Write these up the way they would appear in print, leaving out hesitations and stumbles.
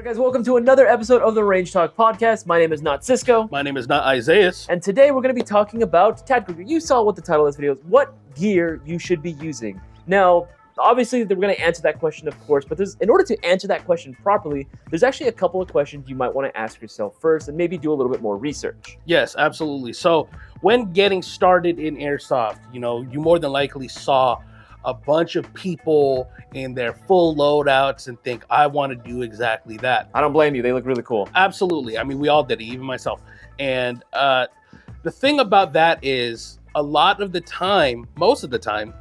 Alright guys, welcome to another episode of the Range Talk podcast. My name is not Cisco. My name is not Isaiah. And today we're going to be talking about tactical gear. You saw what the title of this video is. What gear you should be using. Now, obviously we're going to answer that question, of course, but in order to answer that question properly, there's actually a couple of questions you might want to ask yourself first and maybe do a little bit more research. Yes, absolutely. So when getting started in Airsoft, you more than likely saw a bunch of people in their full loadouts and think, I want to do exactly that. I don't blame you. They look really cool. Absolutely. I mean, we all did it, even myself. And the thing about that is a lot of the time, most of the time,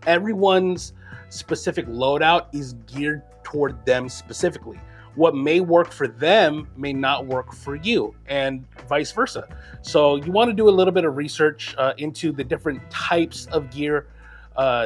everyone's specific loadout is geared toward them specifically. What may work for them may not work for you, and vice versa. So you want to do a little bit of research into the different types of gear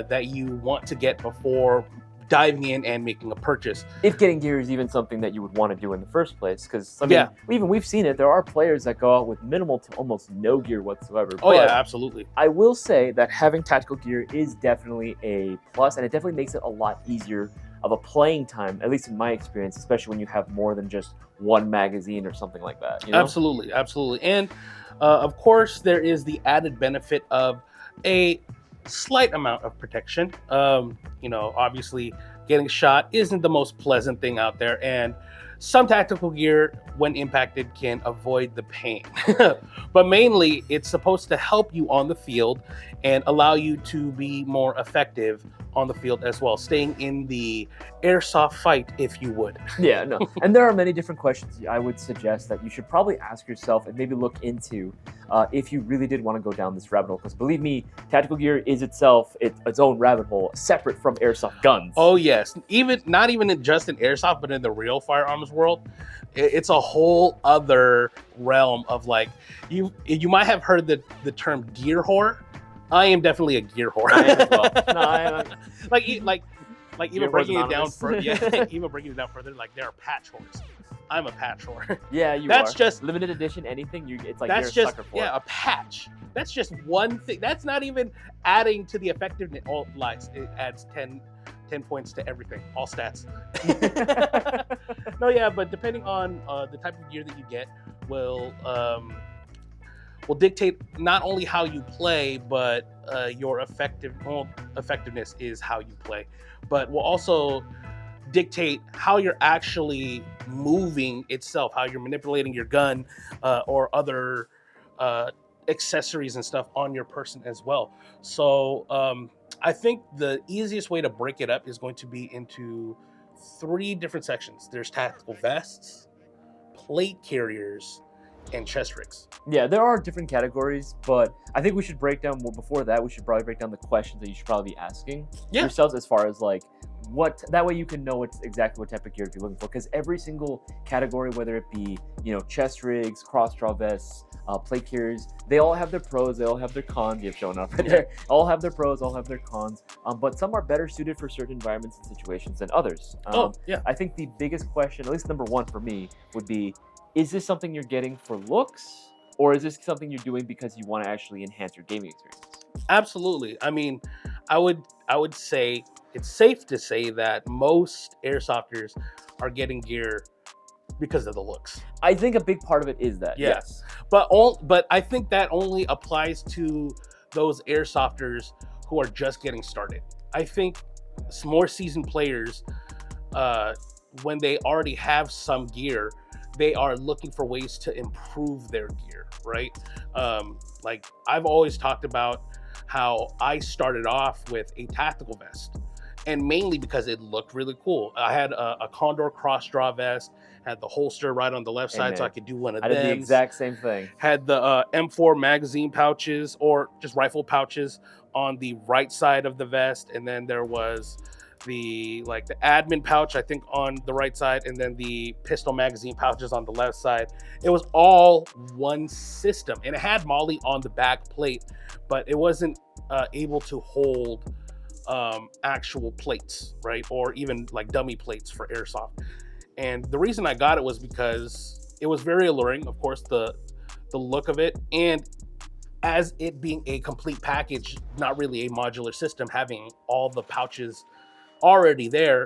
that you want to get before diving in and making a purchase. If getting gear is even something that you would want to do in the first place, because we've seen it. There are players that go out with minimal to almost no gear whatsoever. Oh yeah, absolutely. I will say that having tactical gear is definitely a plus, and it definitely makes it a lot easier of a playing time, at least in my experience, especially when you have more than just one magazine or something like that. Absolutely. And of course, there is the added benefit of a slight amount of protection. Obviously getting shot isn't the most pleasant thing out there, and some tactical gear, when impacted, can avoid the pain. But mainly it's supposed to help you on the field and allow you to be more effective on the field as well, staying in the airsoft fight, if you would. Yeah, no. And there are many different questions I would suggest that you should probably ask yourself and maybe look into if you really did want to go down this rabbit hole. Because believe me, tactical gear is itself its own rabbit hole, separate from airsoft guns. Oh yes, not even just in airsoft, but in the real firearms world, it's a whole other realm of you might have heard the term gear whore. I am definitely a gear whore. I am as well. No, I am. Like even breaking it down further. Yeah, even breaking it down further. Like there are patch whores. I'm a patch whore. Yeah, that's just limited edition. Anything it's like that's you're a just sucker for. Yeah, a patch. That's just one thing. That's not even adding to the effectiveness. All lies. It adds 10 points to everything, all stats. No, yeah, but depending on the type of gear that you get will dictate not only how you play, but your effectiveness is how you play, but will also dictate how you're actually moving itself, how you're manipulating your gun or other accessories and stuff on your person as well. So I think the easiest way to break it up is going to be into 3 different sections. There's tactical vests, plate carriers, and chest rigs. Yeah, there are different categories, but I think we should break down, before that, we should probably break down the questions that you should probably be asking yourselves, as far as that way you can know exactly what type of gear to be looking for. Because every single category, whether it be chest rigs, cross draw vests, plate carriers, they all have their pros, they all have their cons. You have shown up right there. All have their pros, all have their cons. But some are better suited for certain environments and situations than others. I think the biggest question, at least number one for me, would be: is this something you're getting for looks, or is this something you're doing because you want to actually enhance your gaming experience? Absolutely. I mean, I would say it's safe to say that most airsofters are getting gear because of the looks. I think a big part of it is that. Yes. But I think that only applies to those airsofters who are just getting started. I think more seasoned players, when they already have some gear, they are looking for ways to improve their gear, right? Like I've always talked about how I started off with a tactical vest, and mainly because it looked really cool. I had a Condor cross draw vest, had the holster right on the left side, so I could do one of them. I did the exact same thing. Had the M4 magazine pouches, or just rifle pouches, on the right side of the vest, and then there was the admin pouch, I think, on the right side, and then the pistol magazine pouches on the left side. It was all one system, and it had Molly on the back plate, but it wasn't able to hold actual plates, right? Or even dummy plates for airsoft. And the reason I got it was because it was very alluring, of course, the look of it, and as it being a complete package, not really a modular system, having all the pouches already there,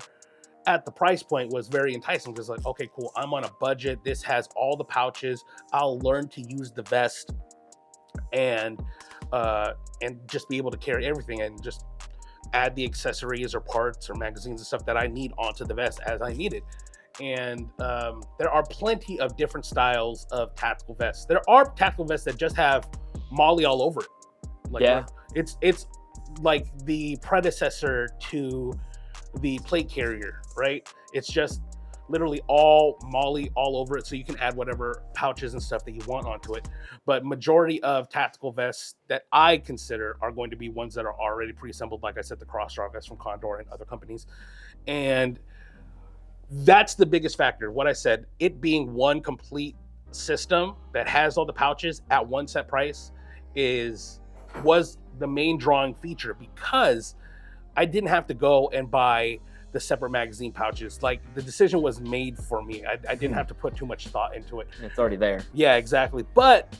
at the price point was very enticing because like, okay, cool, I'm on a budget. This has all the pouches. I'll learn to use the vest and just be able to carry everything and just add the accessories or parts or magazines and stuff that I need onto the vest as I need it. And there are plenty of different styles of tactical vests. There are tactical vests that just have Molly all over it. Like, yeah, it's like the predecessor to the plate carrier, right? It's just literally all Molly all over it, so you can add whatever pouches and stuff that you want onto it. But majority of tactical vests that I consider are going to be ones that are already pre-assembled, like I said, the cross-draw vests from Condor and other companies. And that's the biggest factor. What I said, it being one complete system that has all the pouches at one set price was the main drawing feature, because I didn't have to go and buy the separate magazine pouches. Like, the decision was made for me. I didn't have to put too much thought into it. it's already there. Yeah, exactly. But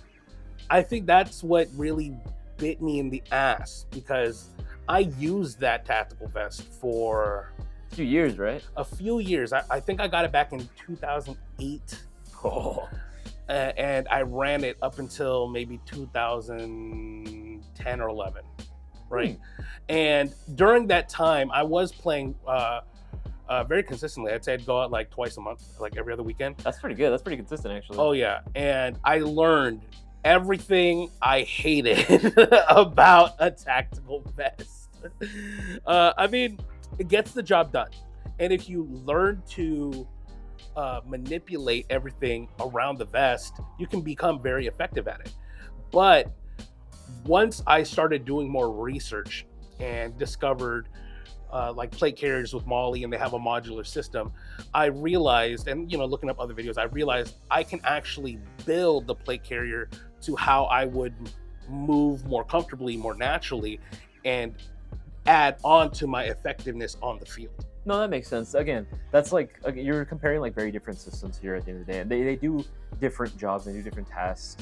I think that's what really bit me in the ass, because I used that tactical vest for A few years, right? a few years. I think I got it back in 2008. Oh, And I ran it up until maybe 2010 or 11, right? And during that time, I was playing very consistently. I'd say I'd go out like twice a month, like every other weekend. that's pretty good. That's pretty consistent, actually. Oh yeah, and I learned everything I hated about a tactical vest. I mean, it gets the job done, and if you learn to manipulate everything around the vest, you can become very effective at it. But once I started doing more research and discovered like plate carriers with Molly, and they have a modular system, I realized, and looking up other videos, I realized I can actually build the plate carrier to how I would move more comfortably, more naturally, and add on to my effectiveness on the field. No, that makes sense. Again, that's like you're comparing like very different systems here at the end of the day, and they do different jobs, they do different tasks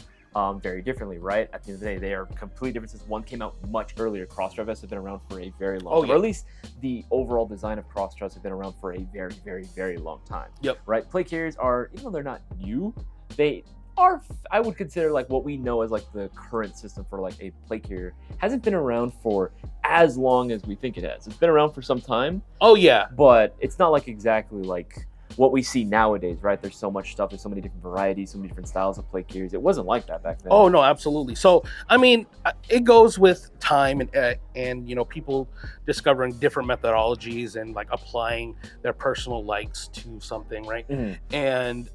very differently, right? At the end of the day, they are completely different. Since one came out much earlier, cross-draw vests have been around for a very long time, or at least the overall design of cross-draws have been around for a very, very, very long time. Yep. Right? Plate carriers are, even though they're not new, they are, I would consider, like what we know as like the current system for like a plate carrier hasn't been around for as long as we think it has. It's been around for some time. Oh yeah. But it's not like exactly like what we see nowadays, right? There's so much stuff, there's so many different varieties, so many different styles of plate carriers. It wasn't like that back then. Oh no, absolutely. So I mean, it goes with time and people discovering different methodologies and like applying their personal likes to something, right? Mhm. And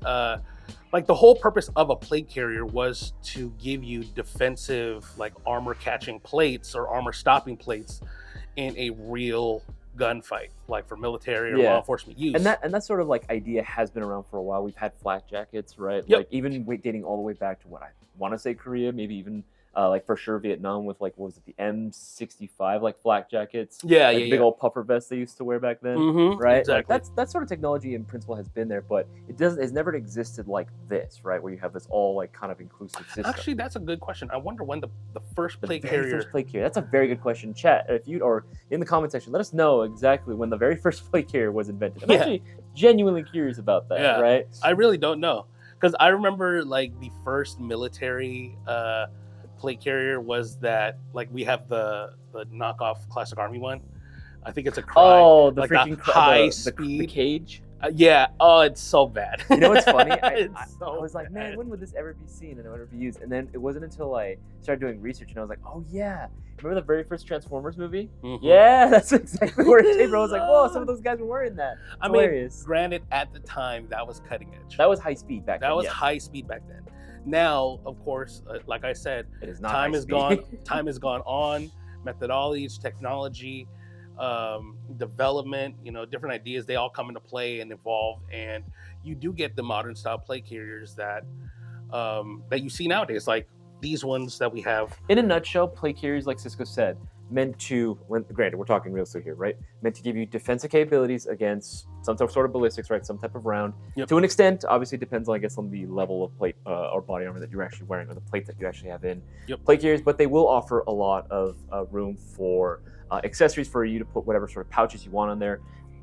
like the whole purpose of a plate carrier was to give you defensive, like armor catching plates or armor stopping plates in a real gunfight, like for military or law enforcement use. And that sort of like idea has been around for a while. We've had flak jackets, right? Yep. Like even dating all the way back to what I want to say Korea, maybe even like for sure Vietnam with like, what was it, the M65 like flak jackets? Yeah, like big old puffer vests they used to wear back then, right? Exactly. Like that sort of technology in principle has been there, but it's never existed like this, right? Where you have this all like kind of inclusive system. Actually, that's a good question. I wonder when the first plate very carrier. First plate carrier. That's a very good question. Chat, if you or in the comment section, let us know exactly when the very first plate carrier was invented. I'm actually genuinely curious about that. Right? I really don't know, because I remember like the first military plate carrier was that, like, we have the knockoff Classic Army one. I think it's a Cry. Oh, the like freaking high speed. The cage. Yeah. Oh, it's so bad. You know what's funny? I so was like, man, when would this ever be seen and ever be used? And then it wasn't until I started doing research and I was like, oh yeah, remember the very first Transformers movie? Mhm. Yeah, that's exactly where it came from. I was like, whoa, some of those guys were wearing that. It's hilarious. Mean, granted, at the time that was cutting edge. That was high speed back then. That was high speed back then. Now, of course, like I said, it is not time high has speed. gone. Time has gone on. Methodologies, technology, development, different ideas, they all come into play and evolve, and you do get the modern style plate carriers that you see nowadays, like these ones that we have. In a nutshell, plate carriers, like Cisco said, meant to, granted, we're talking real estate here, right? Meant to give you defensive capabilities against some sort of ballistics, right? Some type of round. Yep. To an extent, obviously depends on, I guess, on the level of plate or body armor that you're actually wearing, or the plate that you actually have in. Yep. Plate carriers, but they will offer a lot of room for accessories for you to put whatever sort of pouches you want on there.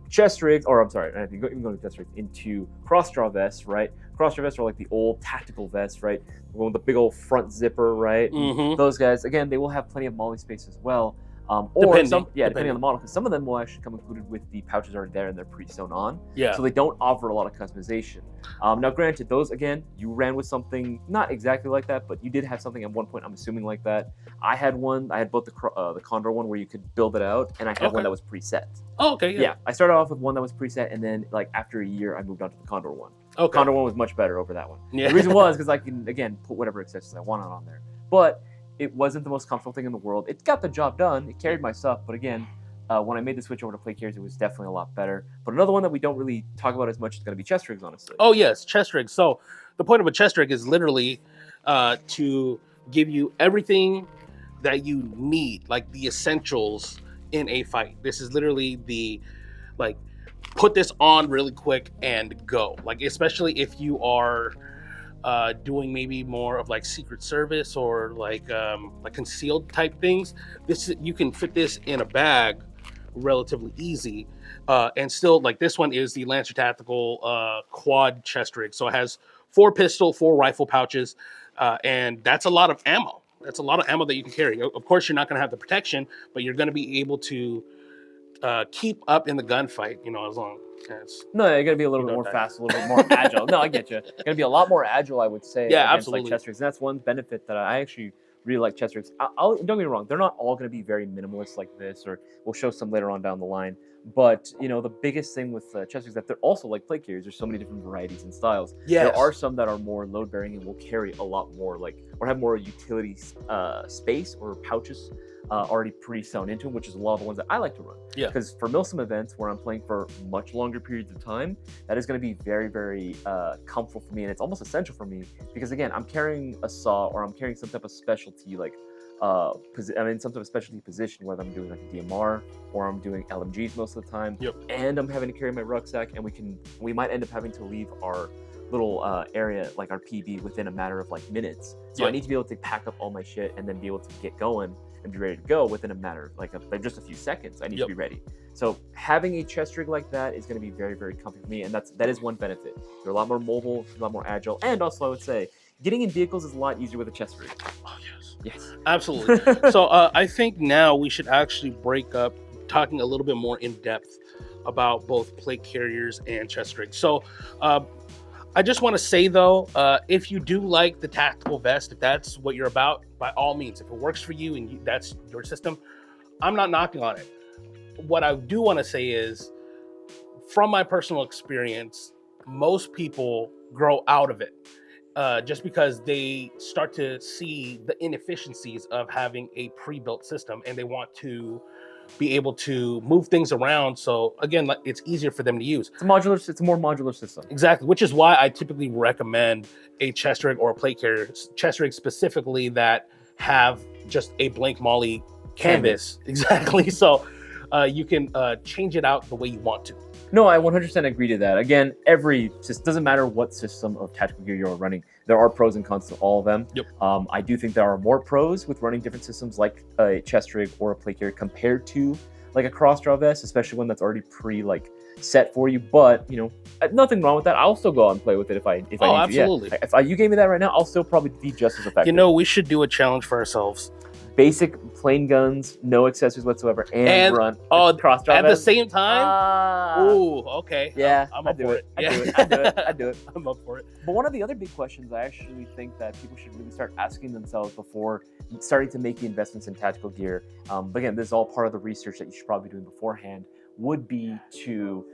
chest rigs, or I'm sorry, even going to chest rigs, into cross-draw vests, right? Cross-draw vests are like the old tactical vests, right? The one with the big old front zipper, right? Those guys, again, they will have plenty of molly space as well. Depending on the model, because some of them will actually come included with the pouches already there and they're pre-sewn on. Yeah. So they don't offer a lot of customization. Now, granted, those, again, you ran with something not exactly like that, but you did have something at one point, I'm assuming, like that. I had both the Condor one where you could build it out, and I had one that was preset. Oh, okay, yeah. I started off with one that was preset, and then like after a year, I moved on to the Condor one. Okay. Condor one was much better over that one. Yeah. The reason was because I can, again, put whatever accessories I want on there. But it wasn't the most comfortable thing in the world. It got the job done. It carried my stuff, but again, when I made the switch over to plate carriers, it was definitely a lot better. But another one that we don't really talk about as much is going to be chest rigs, honestly. Oh yes, chest rigs. So the point of a chest rig is literally to give you everything that you need, like the essentials in a fight. This is literally the, like, put this on really quick and go. Like, especially if you are doing maybe more of like Secret Service or like concealed type things. You can fit this in a bag relatively easy, and still, like, this one is the Lancer Tactical quad chest rig. So it has 4 pistol, 4 rifle pouches, and that's a lot of ammo. That's a lot of ammo that you can carry. Of course, you're not going to have the protection, but you're going to be able to keep up in the gunfight, as long as... No, you're going to be a little bit more fast, a little bit more agile. No, I get you. You're going to be a lot more agile, I would say, yeah, against absolutely. like chest rigs. And that's one benefit that I actually really like chest rigs. Don't get me wrong, they're not all going to be very minimalist like this, or we'll show some later on down the line. But, the biggest thing with chest rigs is that they're also like plate carriers. There's so many different varieties and styles. Yes. There are some that are more load-bearing and will carry a lot more, or have more utility space or pouches already pre-sewn into them, which is a lot of the ones that I like to run. Yeah. Because for Milsim events where I'm playing for much longer periods of time, that is going to be very, very comfortable for me, and it's almost essential for me because, again, I'm carrying a saw or I'm carrying some type of specialty, like some type of specialty position, whether I'm doing like a DMR or I'm doing LMGs most of the time. Yep. And I'm having to carry my rucksack, and we might end up having to leave our little area, like our PB, within a matter of like minutes. So I need to be able to pack up all my shit and then be able to get going and be ready to go within a matter of like just a few seconds. I need to be ready. So having a chest rig like that is going to be very, very comfortable for me, and that is one benefit. They're a lot more mobile, a lot more agile, and also I would say getting in vehicles is a lot easier with a chest rig. Oh yes, yes, absolutely. So I think now we should actually break up talking a little bit more in depth about both plate carriers and chest rigs. So I just want to say, though, if you do like the tactical vest, if that's what you're about, by all means, if it works for you and that's your system, I'm not knocking on it. What I do want to say is, from my personal experience, most people grow out of it just because they start to see the inefficiencies of having a pre-built system, and they want to be able to move things around. So again, like, it's easier for them to use. It's a more modular system. Exactly, which is why I typically recommend a chest rig or a plate carrier. Chest rig specifically that have just a blank molly canvas. Exactly. So you can change it out the way you want to. No, I 100% agree to that. Again, doesn't matter what system of tactical gear you're running, there are pros and cons to all of them. Yep. I do think there are more pros with running different systems like a chest rig or a plate carrier compared to like a cross-draw vest, especially one that's already set for you. But, nothing wrong with that. I'll still go out and play with it if I need absolutely. to. Yeah. If you gave me that right now, I'll still probably be just as effective. We should do a challenge for ourselves. Basic plain guns, no accessories whatsoever, and run cross-draw at vest. the same time. Ooh, okay. Yeah, I'm up for it. I do it. I'm up for it. But one of the other big questions I actually think that people should really start asking themselves before starting to make the investments in tactical gear, but again, this is all part of the research that you should probably be doing beforehand, would be to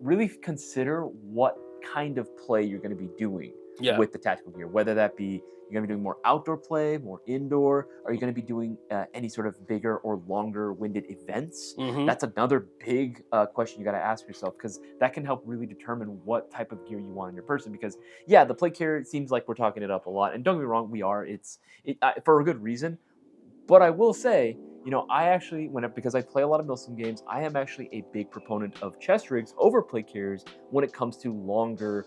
really consider what kind of play you're going to be doing with the tactical gear, whether that be you're going to be doing more outdoor play, more indoor, are you going to be doing any sort of bigger or longer winded events? Mm-hmm. That's another big question you got to ask yourself, because that can help really determine what type of gear you want in your person. Because the plate carrier, it seems like we're talking it up a lot, and don't get me wrong, we are. It's for a good reason. But I will say, I actually, because I play a lot of Milsim games, I am actually a big proponent of chest rigs over plate carriers when it comes to longer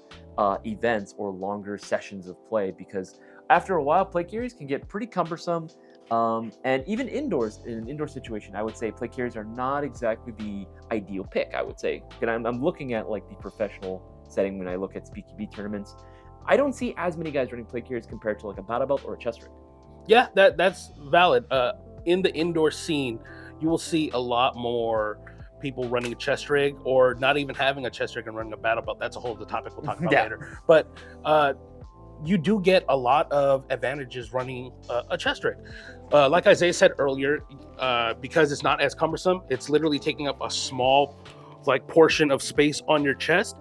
events or longer sessions of play, because after a while, plate carriers can get pretty cumbersome. And even indoors, in an indoor situation, I would say plate carriers are not exactly the ideal pick, I would say. And I'm looking at like the professional setting when I look at PQB tournaments. I don't see as many guys running plate carriers compared to like a battle belt or a chest rig. Yeah, that's valid. In the indoor scene, you will see a lot more people running a chest rig, or not even having a chest rig and running a battle belt. That's a whole other topic we'll talk about later. But you do get a lot of advantages running a chest rig. Like Isaiah said earlier, because it's not as cumbersome, it's literally taking up a small like portion of space on your chest.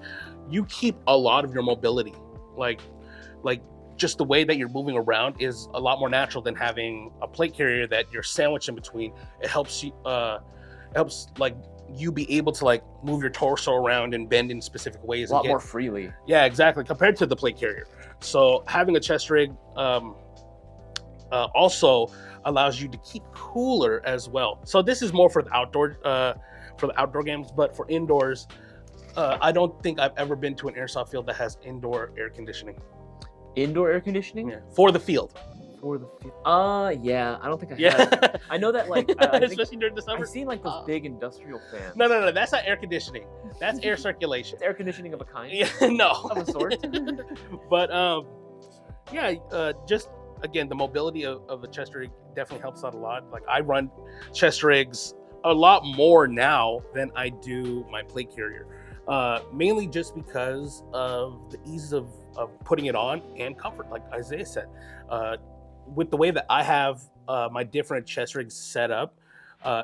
You keep a lot of your mobility, like just the way that you're moving around is a lot more natural than having a plate carrier that you're sandwiched in between. It helps you, like you be able to like move your torso around and bend in specific ways. A lot more freely. Yeah, exactly. Compared to the plate carrier. So having a chest rig also allows you to keep cooler as well. So this is more for the outdoor games, but for indoors, I don't think I've ever been to an airsoft field that has indoor air conditioning. Indoor air conditioning? Yeah, for the field. For the field. Yeah, I don't think I have. I know that like especially during the summer. I've seen like those big industrial fans. No, that's not air conditioning. That's air circulation. It's air conditioning of a kind. Yeah, no. Of a sort. But just again, the mobility of a chest rig definitely helps out a lot. Like I run chest rigs a lot more now than I do my plate carrier. Mainly just because of the ease of putting it on and comfort, like Isaiah said. With the way that I have my different chest rigs set up,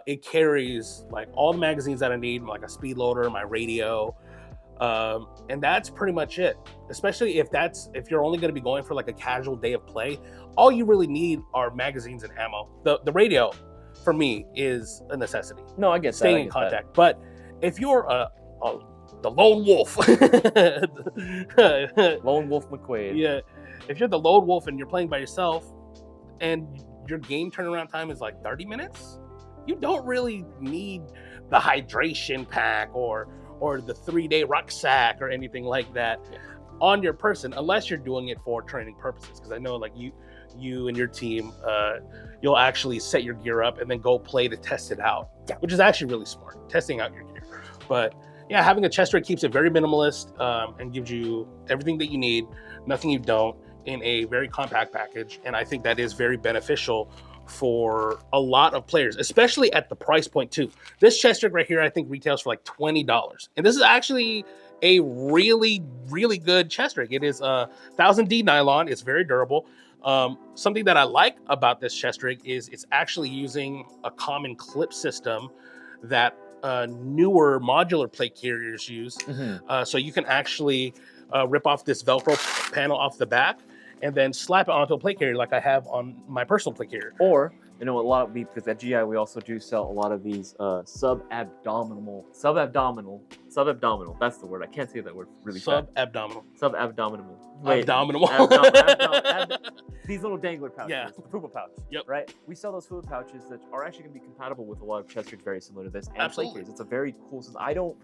it carries like all the magazines that I need, like a speed loader, my radio, and that's pretty much it. Especially if you're only going to be going for like a casual day of play, all you really need are magazines and ammo. The radio, for me, is a necessity. No, I get staying in contact. But if you're the lone wolf, lone wolf McQuaid. Yeah, if you're the lone wolf and you're playing by yourself, and your game turnaround time is like 30 minutes, you don't really need the hydration pack or the 3-day rucksack or anything like that on your person, unless you're doing it for training purposes. Because I know like you and your team, you'll actually set your gear up and then go play to test it out, which is actually really smart, testing out your gear. But yeah, having a chest rig keeps it very minimalist and gives you everything that you need, nothing you don't, in a very compact package. And I think that is very beneficial for a lot of players, especially at the price point too. This chest rig right here, I think retails for like $20. And this is actually a really, really good chest rig. It is 1000D nylon. It's very durable. Something that I like about this chest rig is it's actually using a common clip system that newer modular plate carriers use. So you can actually rip off this Velcro panel off the back and then slap it onto a plate carrier like I have on my personal plate carrier. Or, you know, a lot of because at GI we also do sell a lot of these sub-abdominal, that's the word. I can't say that word really fast. Sub-abdominal. Wait, abdominal. These little dangler pouches, Yeah. the fupa pouch, right? We sell those fupa pouches that are actually going to be compatible with a lot of chest rigs very similar to this and plate carriers. It's a very cool system. I don't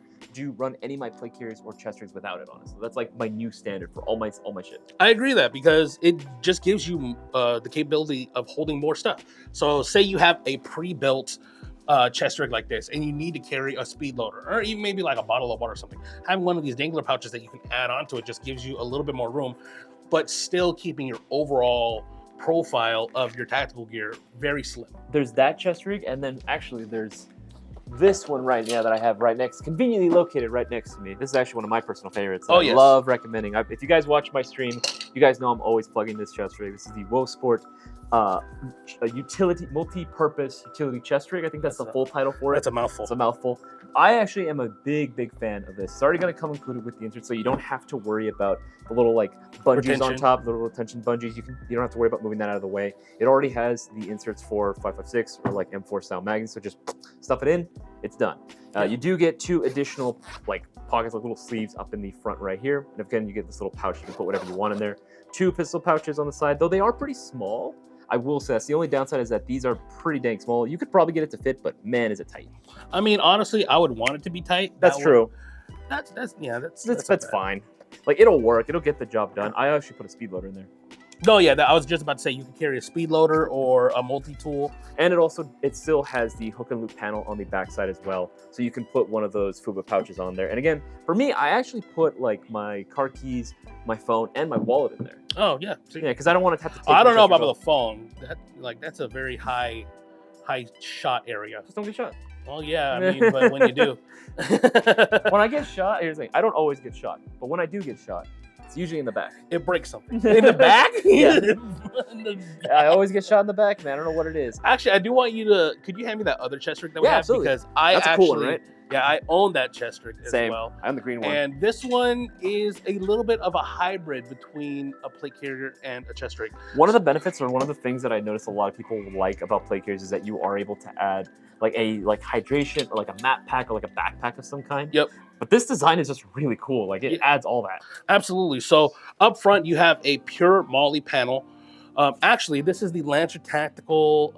run any of my plate carriers or chest rigs without it, honestly. That's like my new standard for all my shit. I agree that because it just gives you the capability of holding more stuff. So say you have a pre-built chest rig like this and you need to carry a speed loader or even maybe like a bottle of water or something. Having one of these dangler pouches that you can add onto it just gives you a little bit more room, but still keeping your overall profile of your tactical gear very slim. There's that chest rig, and then actually there's this one right now that I have conveniently located right next to me. This is actually one of my personal favorites. I love recommending. If you guys watch my stream, you guys know I'm always plugging this chest rig. This is the WoSport a multi-purpose utility chest rig. I think that's the full title for it. That's a mouthful. It's a mouthful. I actually am a big fan of this. It's already going to come included with the insert, so you don't have to worry about the little like bungees on top, the little retention bungees. You don't have to worry about moving that out of the way. It already has the inserts for 5.56 or like M4 style magazines, so just stuff it in. It's done. You do get 2 additional like pockets, like little sleeves up in the front right here. And again, you get this little pouch. You can put whatever you want in there. 2 pistol pouches on the side, though they are pretty small. I will say that's the only downside is that these are pretty dang small. You could probably get it to fit, but man, is it tight. I mean, honestly, I would want it to be tight. That's true. That's fine. Like, it'll work. It'll get the job done. I actually put a speed loader in there. No, yeah, I was just about to say you can carry a speed loader or a multi-tool. And it still has the hook and loop panel on the backside as well. So you can put one of those FUBA pouches on there. And again, for me, I actually put like my car keys, my phone, and my wallet in there. Oh, yeah. Yeah, because I don't want to have to take I don't know about off. the phone. That's a very high shot area. Just don't get shot. Well, yeah, I mean, but when you do. When I get shot, here's the thing. I don't always get shot. But when I do get shot, it's usually in the back. It breaks something. In the back? Yeah. I always get shot in the back, man. I don't know what it is. Actually, I do want you to. Could you hand me that other chest rig that we have? Absolutely. Because That's a cool one, right? Yeah, I own that chest rig as Same. well. I'm the green one. And this one is a little bit of a hybrid between a plate carrier and a chest rig. One of the benefits, or one of the things that I noticed a lot of people like about plate carriers, is that you are able to add like hydration or like a map pack or like a backpack of some kind. Yep. But this design is just really cool. Like it adds all that. Absolutely. So up front, you have a pure MOLLE panel. Actually, this is the Lancer Tactical.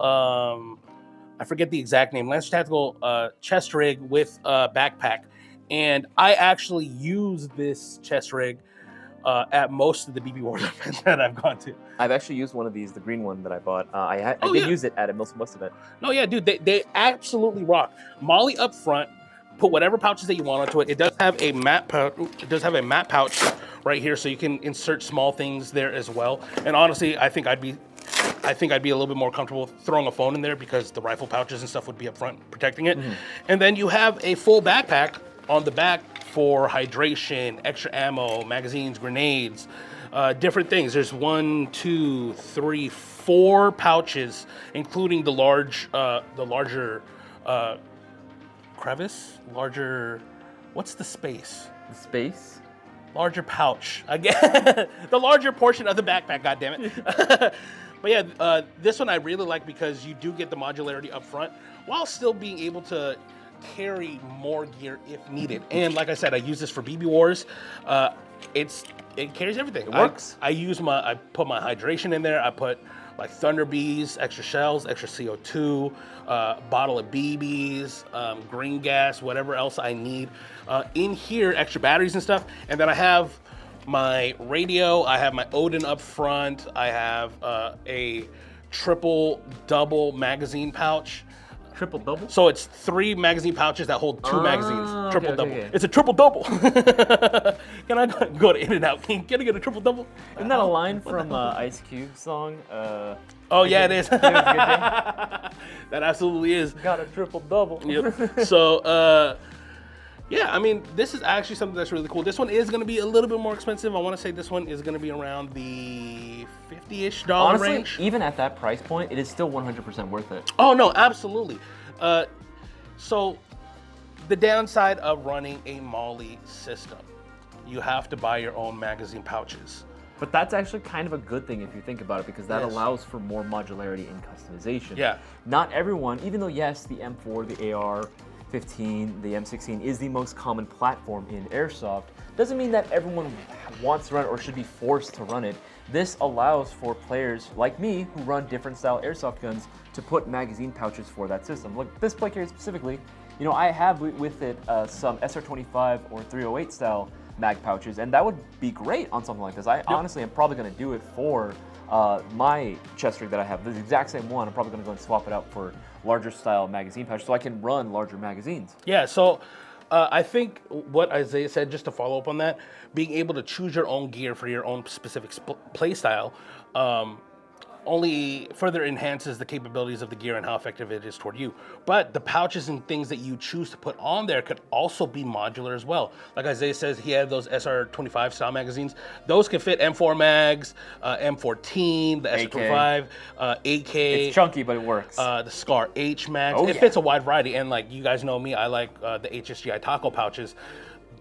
I forget the exact name. Lancer Tactical chest rig with backpack, and I actually use this chest rig at most of the BB Wars events that I've gone to. I've actually used one of these, the green one that I bought. I did use it at a Milson West event. No, yeah, dude, they absolutely rock. MOLLE up front. Put whatever pouches that you want onto it. It does have a map pouch. It does have a map pouch right here, so you can insert small things there as well. And honestly, I think I'd be a little bit more comfortable throwing a phone in there because the rifle pouches and stuff would be up front protecting it. Mm-hmm. And then you have a full backpack on the back for hydration, extra ammo, magazines, grenades, different things. There's 1, 2, 3, 4 pouches, including the larger crevice, what's the space? The space? Larger pouch. Again, the larger portion of the backpack, goddammit. But yeah, this one I really like because you do get the modularity up front while still being able to carry more gear if needed. And like I said, I use this for BB Wars. It carries everything. It works. I put my hydration in there. I put like Thunder Bees, extra shells, extra CO2, bottle of BBs, green gas, whatever else I need. In here, extra batteries and stuff. And then I have my radio, I have my Odin up front, I have a triple double magazine pouch. Triple double? So it's 3 magazine pouches that hold 2 magazines. Triple double. Okay. It's a triple double. Can I go to In-N-Out? Can I get a triple double? Isn't that a line from Ice Cube's song? Oh yeah, it is. That absolutely is. Got a triple double. Yep. So yeah, I mean, this is actually something that's really cool. This one is going to be a little bit more expensive. I want to say this one is going to be around the $50-ish Honestly, range. Even at that price point, it is still 100% worth it. Oh no, absolutely. So the downside of running a MOLLE system, you have to buy your own magazine pouches. But that's actually kind of a good thing if you think about it, because that allows for more modularity and customization. Yeah. Not everyone, even though yes, the M4, the AR-15, the M16 is the most common platform in Airsoft, doesn't mean that everyone wants to run it or should be forced to run it. This allows for players like me who run different style Airsoft guns to put magazine pouches for that system. Look, this plate carrier specifically, you know, I have with it some SR25 or 308 style mag pouches, and that would be great on something like this. I honestly am probably going to do it for my chest rig that I have. The exact same one. I'm probably going to go and swap it out for larger style magazine pouch so I can run larger magazines. Yeah, so I think what Isaiah said, just to follow up on that, being able to choose your own gear for your own specific play style only further enhances the capabilities of the gear and how effective it is toward you. But the pouches and things that you choose to put on there could also be modular as well. Like Isaiah says, he had those SR25 style magazines. Those can fit M4 mags, M14, the SR25, AK. It's chunky, but it works. The Scar H mags. Oh, it fits a wide variety. And like you guys know me, I like the HSGI Taco pouches.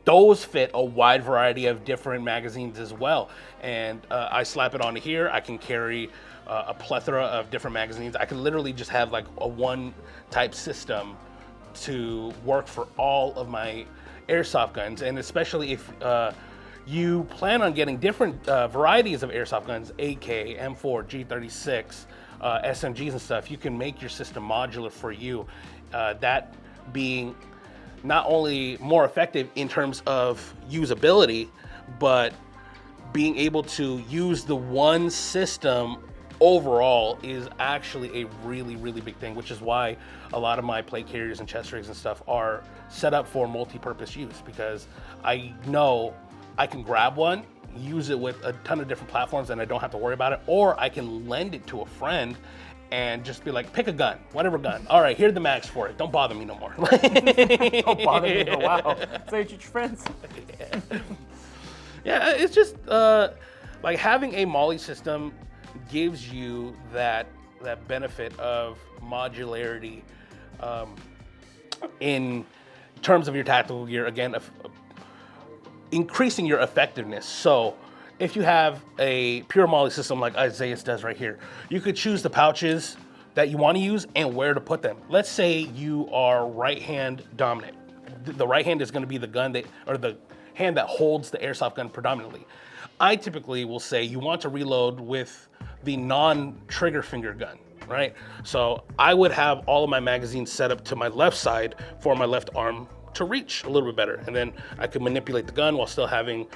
Those fit a wide variety of different magazines as well. And I slap it onto here. I can carry a plethora of different magazines. I can literally just have like a one type system to work for all of my Airsoft guns. And especially if you plan on getting different varieties of Airsoft guns, AK, M4, G36, SMGs and stuff, you can make your system modular for you. That being not only more effective in terms of usability, but being able to use the one system overall is actually a really, really big thing, which is why a lot of my plate carriers and chest rigs and stuff are set up for multi-purpose use, because I know I can grab one, use it with a ton of different platforms, and I don't have to worry about it, or I can lend it to a friend and just be like, pick a gun, whatever gun. All right, here are the mags for it. Don't bother me no more. Don't bother me. No, wow. Say it to your friends. Yeah, it's just like having a molly system gives you that benefit of modularity in terms of your tactical gear. Again, increasing your effectiveness. So if you have a pure molly system like Isaiah's does right here, you could choose the pouches that you want to use and where to put them. Let's say you are right hand dominant. The right hand is going to be the gun or the hand that holds the airsoft gun predominantly. I typically will say you want to reload with the non-trigger finger gun, right? So I would have all of my magazines set up to my left side for my left arm to reach a little bit better. And then I could manipulate the gun while still having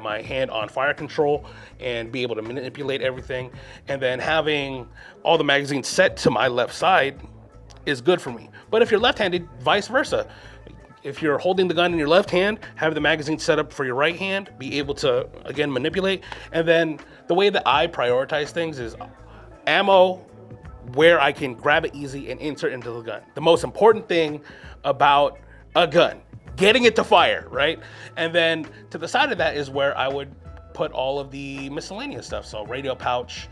my hand on fire control and be able to manipulate everything. And then having all the magazines set to my left side is good for me. But if you're left-handed, vice versa. If you're holding the gun in your left hand, have the magazine set up for your right hand, be able to, again, manipulate. And then the way that I prioritize things is ammo where I can grab it easy and insert into the gun. The most important thing about a gun, getting it to fire, right? And then to the side of that is where I would put all of the miscellaneous stuff. So radio pouch,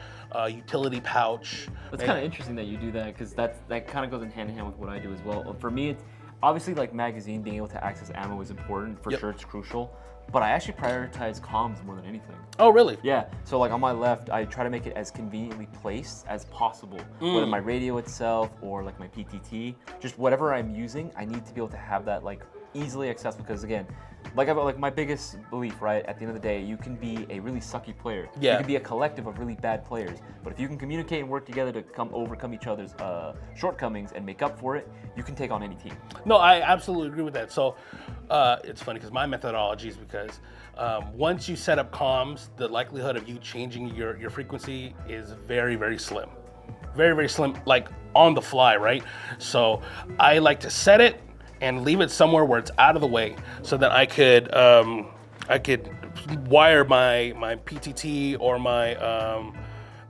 utility pouch. That's kind of interesting that you do that, because that kind of goes in hand in hand with what I do as well. For me, it's obviously like magazine, being able to access ammo is important, for sure, it's crucial. But I actually prioritize comms more than anything. Oh, really? Yeah. So like on my left, I try to make it as conveniently placed as possible. Whether my radio itself or like my PTT, just whatever I'm using, I need to be able to have that like easily accessible. Because again, like my biggest belief, right? At the end of the day, you can be a really sucky player. Yeah. You can be a collective of really bad players. But if you can communicate and work together to overcome each other's shortcomings and make up for it, you can take on any team. No, I absolutely agree with that. So it's funny because my methodology is because once you set up comms, the likelihood of you changing your frequency is very, very slim. Very, very slim, like on the fly, right? So I like to set it and leave it somewhere where it's out of the way, so that I could wire my PTT or my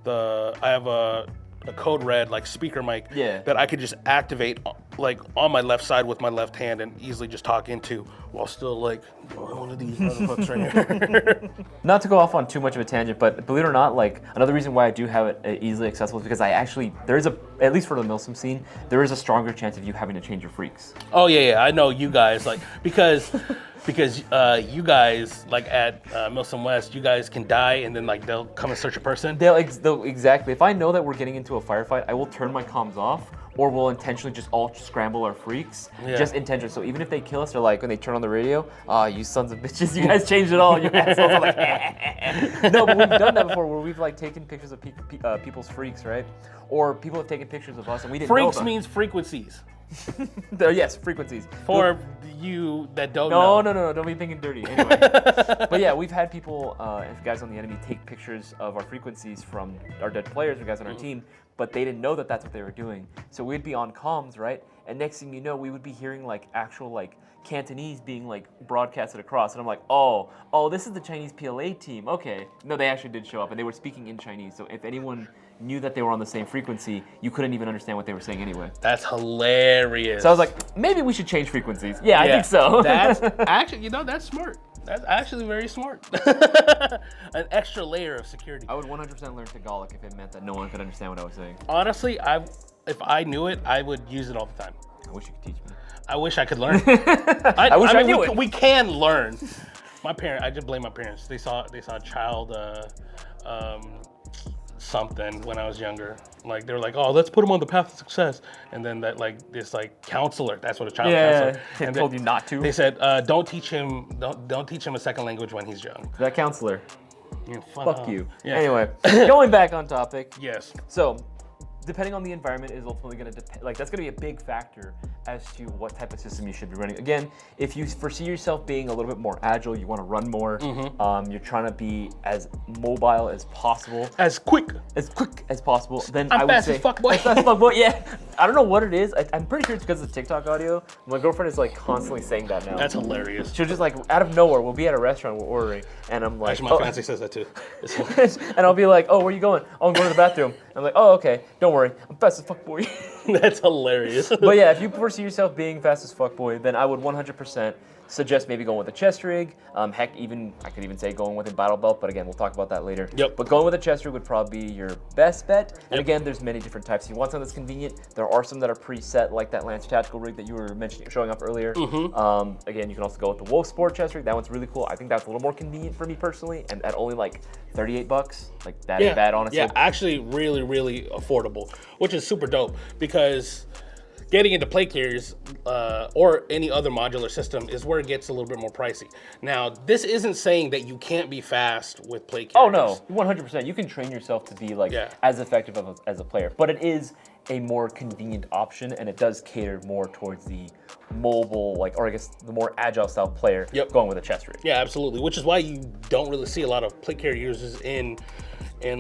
I have a code red like speaker mic that I could just activate like on my left side with my left hand and easily just talk into while still like one of these other hooks right here. Not to go off on too much of a tangent, but believe it or not, like another reason why I do have it easily accessible is because there is at least for the Milsim scene, there is a stronger chance of you having to change your freaks. Oh yeah, I know you guys like because you guys like at Milsom West, you guys can die and then like they'll come and search a person. They'll exactly. If I know that we're getting into a firefight, I will turn my comms off, or we'll intentionally just all scramble our freaks, just intentionally. So even if they kill us, they're like, when they turn on the radio, you sons of bitches, you guys changed it all, you assholes. I'm like, no, but we've done that before, where we've like taken pictures of people's freaks, right? Or people have taken pictures of us and we didn't know Freaks them. means frequencies. Yes, frequencies. For you that don't know. No, don't be thinking dirty. Anyway. But yeah, we've had people, guys on the enemy, take pictures of our frequencies from our dead players or guys on our team, but they didn't know that that's what they were doing. So we'd be on comms, right? And next thing you know, we would be hearing like actual like Cantonese being like broadcasted across. And I'm like, oh, this is the Chinese PLA team. Okay. No, they actually did show up and they were speaking in Chinese. So if anyone knew that they were on the same frequency, you couldn't even understand what they were saying anyway. That's hilarious. So I was like, maybe we should change frequencies. Yeah, I think so. That's actually, that's smart. That's actually very smart. An extra layer of security. I would 100% learn Tagalog if it meant that no one could understand what I was saying. Honestly, if I knew it, I would use it all the time. I wish you could teach me. I wish I could learn. I wish I knew it. We can learn. My parents, I just blame my parents. They saw a child something when I was younger. Like they were like, oh, let's put him on the path of success. And then this counselor, that's what a child counselor. They told you not to. They said, don't teach him a second language when he's young. That counselor. Yeah, fuck you. Yeah. Anyway, going back on topic. Yes. So, depending on the environment is ultimately going to depend. Like that's going to be a big factor as to what type of system you should be running. Again, if you foresee yourself being a little bit more agile, you want to run more, you're trying to be as mobile as possible, as quick as possible, then I'm I would fast say as fuck, boy. fast as fuck boy. Yeah, I don't know what it is. I'm pretty sure it's because of TikTok audio. My girlfriend is like constantly saying that now. That's hilarious. She'll just like out of nowhere, we'll be at a restaurant, we're ordering, and I'm like, Actually, my fiance says that too. and I'll be like, oh, where you going? Oh, I'm going to the bathroom. I'm like, oh, okay, don't worry, I'm fast as fuck, boy. That's hilarious. But yeah, if you foresee yourself being fast as fuck, boy, then I would 100% suggest maybe going with a chest rig. Heck, I could even say going with a battle belt, but again, we'll talk about that later. Yep. But going with a chest rig would probably be your best bet. And again, there's many different types. If you want something that's convenient, there are some that are preset, like that Lancer Tactical rig that you were showing off earlier. Again, you can also go with the Wolf Sport chest rig. That one's really cool. I think that's a little more convenient for me personally, and at only like $38, like that ain't bad, honestly. Yeah, actually really, really affordable, which is super dope because getting into plate carriers or any other modular system is where it gets a little bit more pricey. Now, this isn't saying that you can't be fast with plate carriers. Oh no, 100%. You can train yourself to be like as effective as a player, but it is a more convenient option, and it does cater more towards the mobile, like, or I guess the more agile style player going with a chest rig. Yeah, absolutely. Which is why you don't really see a lot of plate carrier users in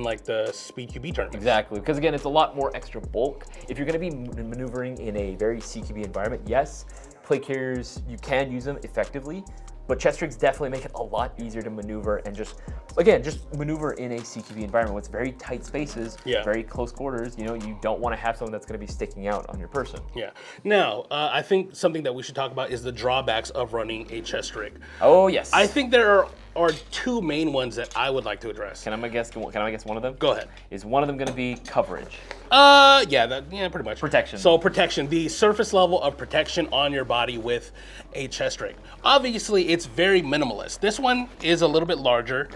like the Speed QB tournament. Exactly, because again, it's a lot more extra bulk. If you're going to be maneuvering in a very CQB environment, yes, plate carriers, you can use them effectively, but chest rigs definitely make it a lot easier to maneuver and just maneuver in a CQB environment with very tight spaces, very close quarters. You know, you don't want to have someone that's going to be sticking out on your person. Yeah. Now, I think something that we should talk about is the drawbacks of running a chest rig. Oh, yes. I think there are two main ones that I would like to address. Can I guess one of them? Go ahead. Is one of them going to be coverage? Yeah, pretty much. Protection. So protection, the surface level of protection on your body with a chest rig. Obviously, it's very minimalist. This one is a little bit larger.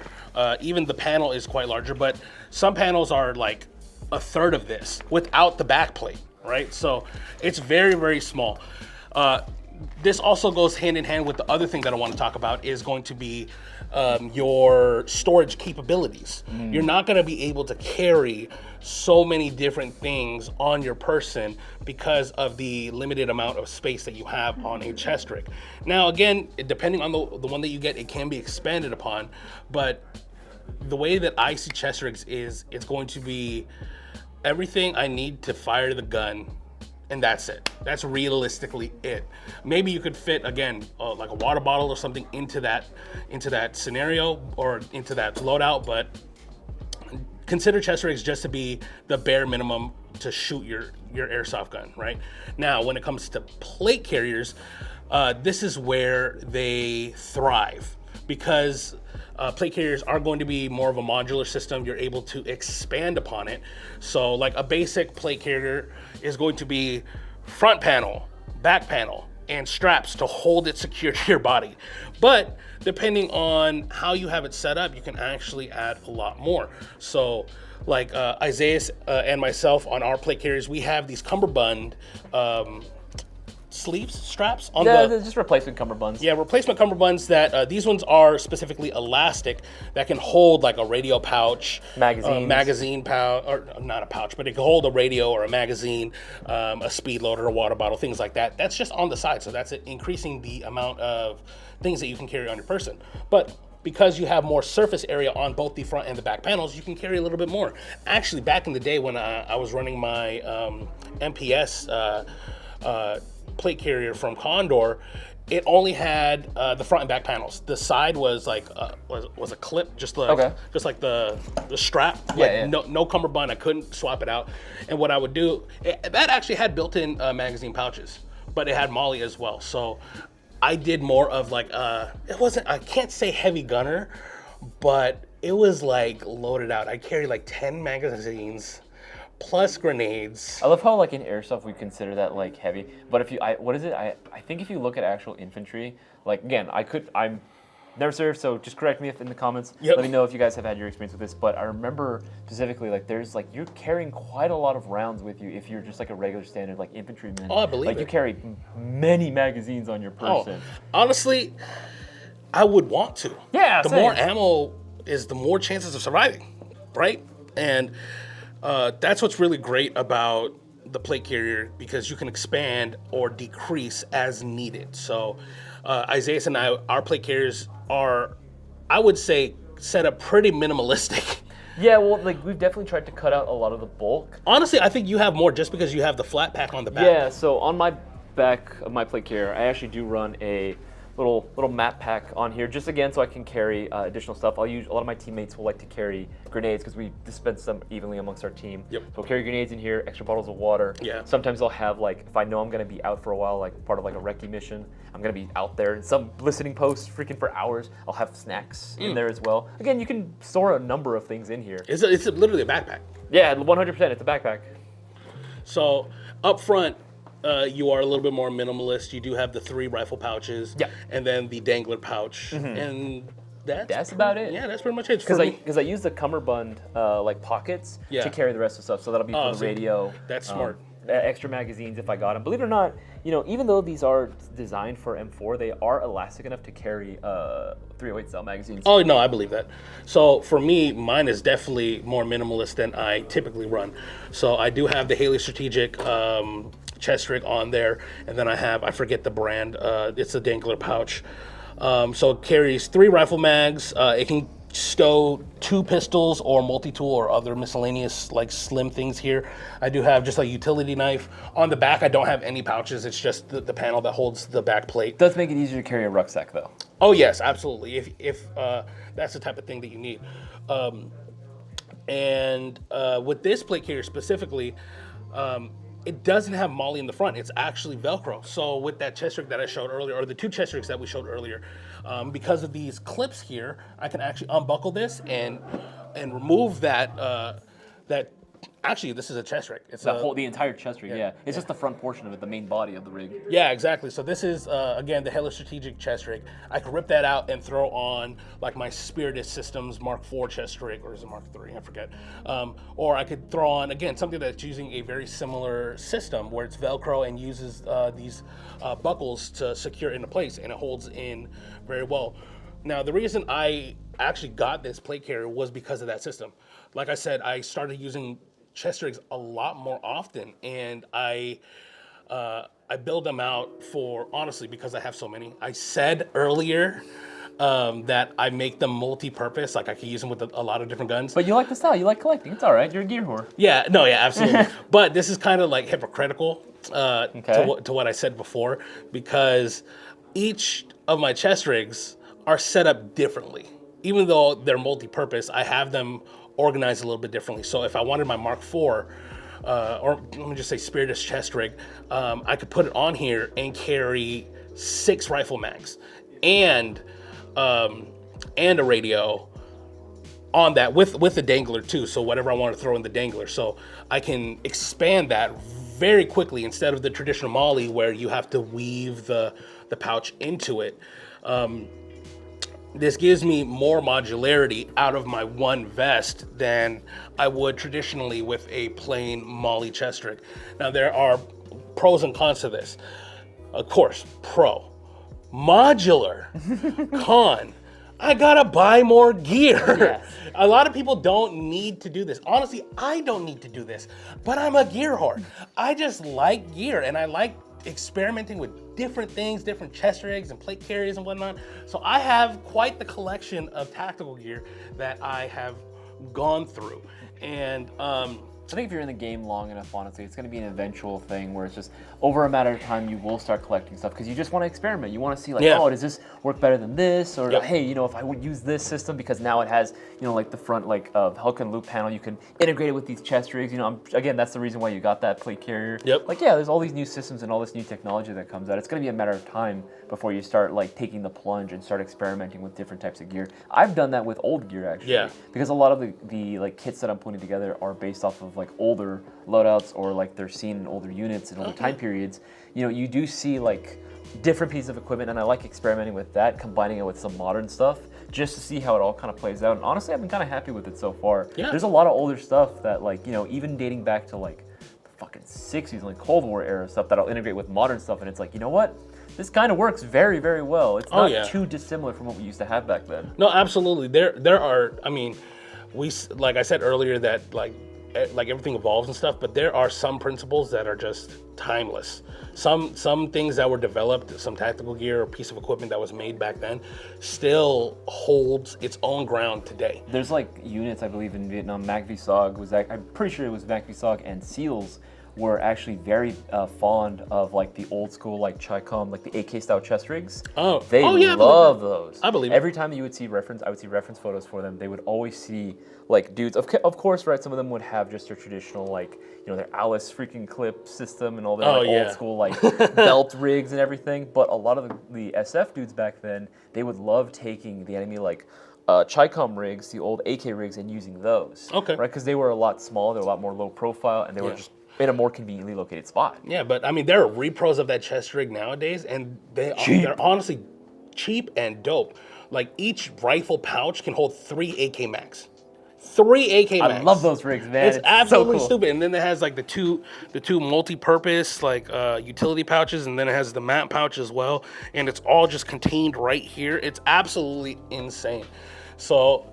Even the panel is quite larger, but some panels are like a third of this without the back plate, right? So it's very, very small. This also goes hand in hand with the other thing that I want to talk about is going to be your storage capabilities. You're not going to be able to carry so many different things on your person because of the limited amount of space that you have on a chest rig. Now, again, depending on the one that you get, it can be expanded upon, but the way that I see chest rigs is it's going to be everything I need to fire the gun, and that's it. That's realistically it. Maybe you could fit, again, like a water bottle or something into that scenario or into that loadout, but consider chest rigs just to be the bare minimum to shoot your airsoft gun, right? Now, when it comes to plate carriers, this is where they thrive because plate carriers are going to be more of a modular system. You're able to expand upon it. So like a basic plate carrier is going to be front panel, back panel, and straps to hold it secure to your body. But depending on how you have it set up, you can actually add a lot more. So like Isaiah and myself on our plate carriers, we have these cummerbund straps on just replacement cummerbunds. Yeah, replacement cummerbunds that these ones are specifically elastic that can hold like a radio pouch, magazine pouch, or not a pouch, but it can hold a radio or a magazine, a speed loader, a water bottle, things like that. That's just on the side, so that's increasing the amount of things that you can carry on your person. But because you have more surface area on both the front and the back panels, you can carry a little bit more. Actually, back in the day when I was running my MPS plate carrier from Condor, it only had the front and back panels. The side was like was a clip, just like the strap. No cummerbund. I couldn't swap it out. And what I would do, that actually had built-in magazine pouches, but it had Molly as well. So I did more of like it wasn't, I can't say heavy gunner, but it was like loaded out. I carried like 10 magazines plus grenades. I love how like in airsoft we consider that like heavy, but if you I think if you look at actual infantry, like again, I'm never served, so just correct me if in the comments. Let me know if you guys have had your experience with this. But I remember specifically like there's like you're carrying quite a lot of rounds with you if you're just like a regular standard like infantryman. Oh, I believe like you carry many magazines on your person. Honestly, I would want to. Yeah, the more ammo is the more chances of surviving, right? And that's what's really great about the plate carrier because you can expand or decrease as needed. So Isaiah and I, our plate carriers are, I would say, set up pretty minimalistic. Yeah, well, like we've definitely tried to cut out a lot of the bulk. Honestly, I think you have more just because you have the flat pack on the back. Yeah, so on my back of my plate carrier, I actually do run a little map pack on here, just again so I can carry additional stuff. A lot of my teammates will like to carry grenades because we dispense them evenly amongst our team. Yep. So I'll carry grenades in here, extra bottles of water. Yeah. Sometimes I'll have like, if I know I'm gonna be out for a while, like part of like a recce mission, I'm gonna be out there in some listening post freaking for hours. I'll have snacks in there as well. Again, you can store a number of things in here. It's literally a backpack. Yeah, 100%. It's a backpack. So up front, you are a little bit more minimalist. You do have the 3 rifle pouches, and then the dangler pouch, and that's about it. Yeah, that's pretty much it. Because I use the cummerbund like pockets to carry the rest of the stuff, so that'll be for the radio. That's smart. Extra magazines if I got them. Believe it or not, even though these are designed for M4, they are elastic enough to carry 308 cell magazines. Oh no, I believe that. So for me, mine is definitely more minimalist than I typically run. So I do have the Haley Strategic chest rig on there, and then I forget the brand. It's a dangler pouch. So it carries 3 rifle mags. It can stow 2 pistols or multi-tool or other miscellaneous like slim things here. I do have just a utility knife. On the back, I don't have any pouches. It's just the panel that holds the back plate. Does make it easier to carry a rucksack though. Oh yes, absolutely. If that's the type of thing that you need. And with this plate carrier specifically, it doesn't have MOLLE in the front. It's actually Velcro. So with that chest rig that I showed earlier, or the 2 chest rigs that we showed earlier, because of these clips here, I can actually unbuckle this and remove that. Actually, this is a chest rig. It's the entire chest rig. Yeah, it's just the front portion of it, the main body of the rig. Yeah, exactly. So this is again the Haley Strategic chest rig. I can rip that out and throw on like my Spiritus Systems Mark IV chest rig, or is it Mark III? I forget. Or I could throw on again something that's using a very similar system where it's Velcro and uses these buckles to secure into place, and it holds in very well. Now, the reason I actually got this plate carrier was because of that system. Like I said, I started using chest rigs a lot more often, and I build them out for, honestly, because I have so many. I said earlier that I make them multi-purpose, like I can use them with a lot of different guns. But you like the style, you like collecting. It's all right. You're a gear whore. Yeah, no, yeah, absolutely. But this is kind of like hypocritical to what I said before, because each of my chest rigs are set up differently. Even though they're multi-purpose, I have them organized a little bit differently. So if I wanted my Mark IV, or let me just say Spiritus chest rig, I could put it on here and carry 6 rifle mags and a radio on that with the dangler too. So whatever I want to throw in the dangler, so I can expand that very quickly instead of the traditional MOLLE where you have to weave the pouch into it. This gives me more modularity out of my one vest than I would traditionally with a plain MOLLE chest rig. Now, there are pros and cons to this. Of course, pro. Modular. Con. I gotta buy more gear. Yes. A lot of people don't need to do this. Honestly, I don't need to do this, but I'm a gear whore. I just like gear, and I like experimenting with different things, different chest rigs and plate carriers and whatnot. So I have quite the collection of tactical gear that I have gone through. And I think if you're in the game long enough, honestly, it's going to be an eventual thing where it's just over a matter of time you will start collecting stuff because you just want to experiment. You want to see like, oh, does this work better than this? Or hey, if I would use this system because now it has, like the front like Hulk and loop panel, you can integrate it with these chest rigs. Again, that's the reason why you got that plate carrier. Yep. Like, yeah, there's all these new systems and all this new technology that comes out. It's going to be a matter of time before you start like taking the plunge and start experimenting with different types of gear. I've done that with old gear actually. Yeah. Because a lot of the like kits that I'm putting together are based off of like older loadouts or like they're seen in older units and older time periods. You do see like different pieces of equipment, and I like experimenting with that, combining it with some modern stuff just to see how it all kind of plays out. And honestly, I've been kind of happy with it so far. Yeah. There's a lot of older stuff that like, even dating back to like the fucking 60s, like Cold War era stuff that I'll integrate with modern stuff, and it's like, you know what? This kind of works very, very well. It's not too dissimilar from what we used to have back then. No, absolutely. There are, I mean, like I said earlier, that like like everything evolves and stuff, but there are some principles that are just timeless. Some things that were developed, some tactical gear or piece of equipment that was made back then, still holds its own ground today. There's like units, I believe, in Vietnam. MACV-SOG was that, I'm pretty sure it was MACV-SOG, and SEALs were actually very fond of like the old school like Chi-Com, like the AK style chest rigs. They love those. I believe every time you would see reference, I would see reference photos for them. They would always see like dudes. Of course, right? Some of them would have just their traditional like, you know, their Alice freaking clip system and all their old school like belt rigs and everything. But a lot of the SF dudes back then, they would love taking the enemy like Chi-Com rigs, the old AK rigs, and using those. Okay. Right, because they were a lot smaller, they were a lot more low profile, and they were just in a more conveniently located spot. Yeah, but I mean, there are repros of that chest rig nowadays, and they're honestly cheap and dope. Like each rifle pouch can hold 3 AK max. 3 AK max. I love those rigs, man. It's absolutely so cool. stupid. And then it has like the two multi-purpose like utility pouches, and then it has the map pouch as well, and it's all just contained right here. It's absolutely insane. So,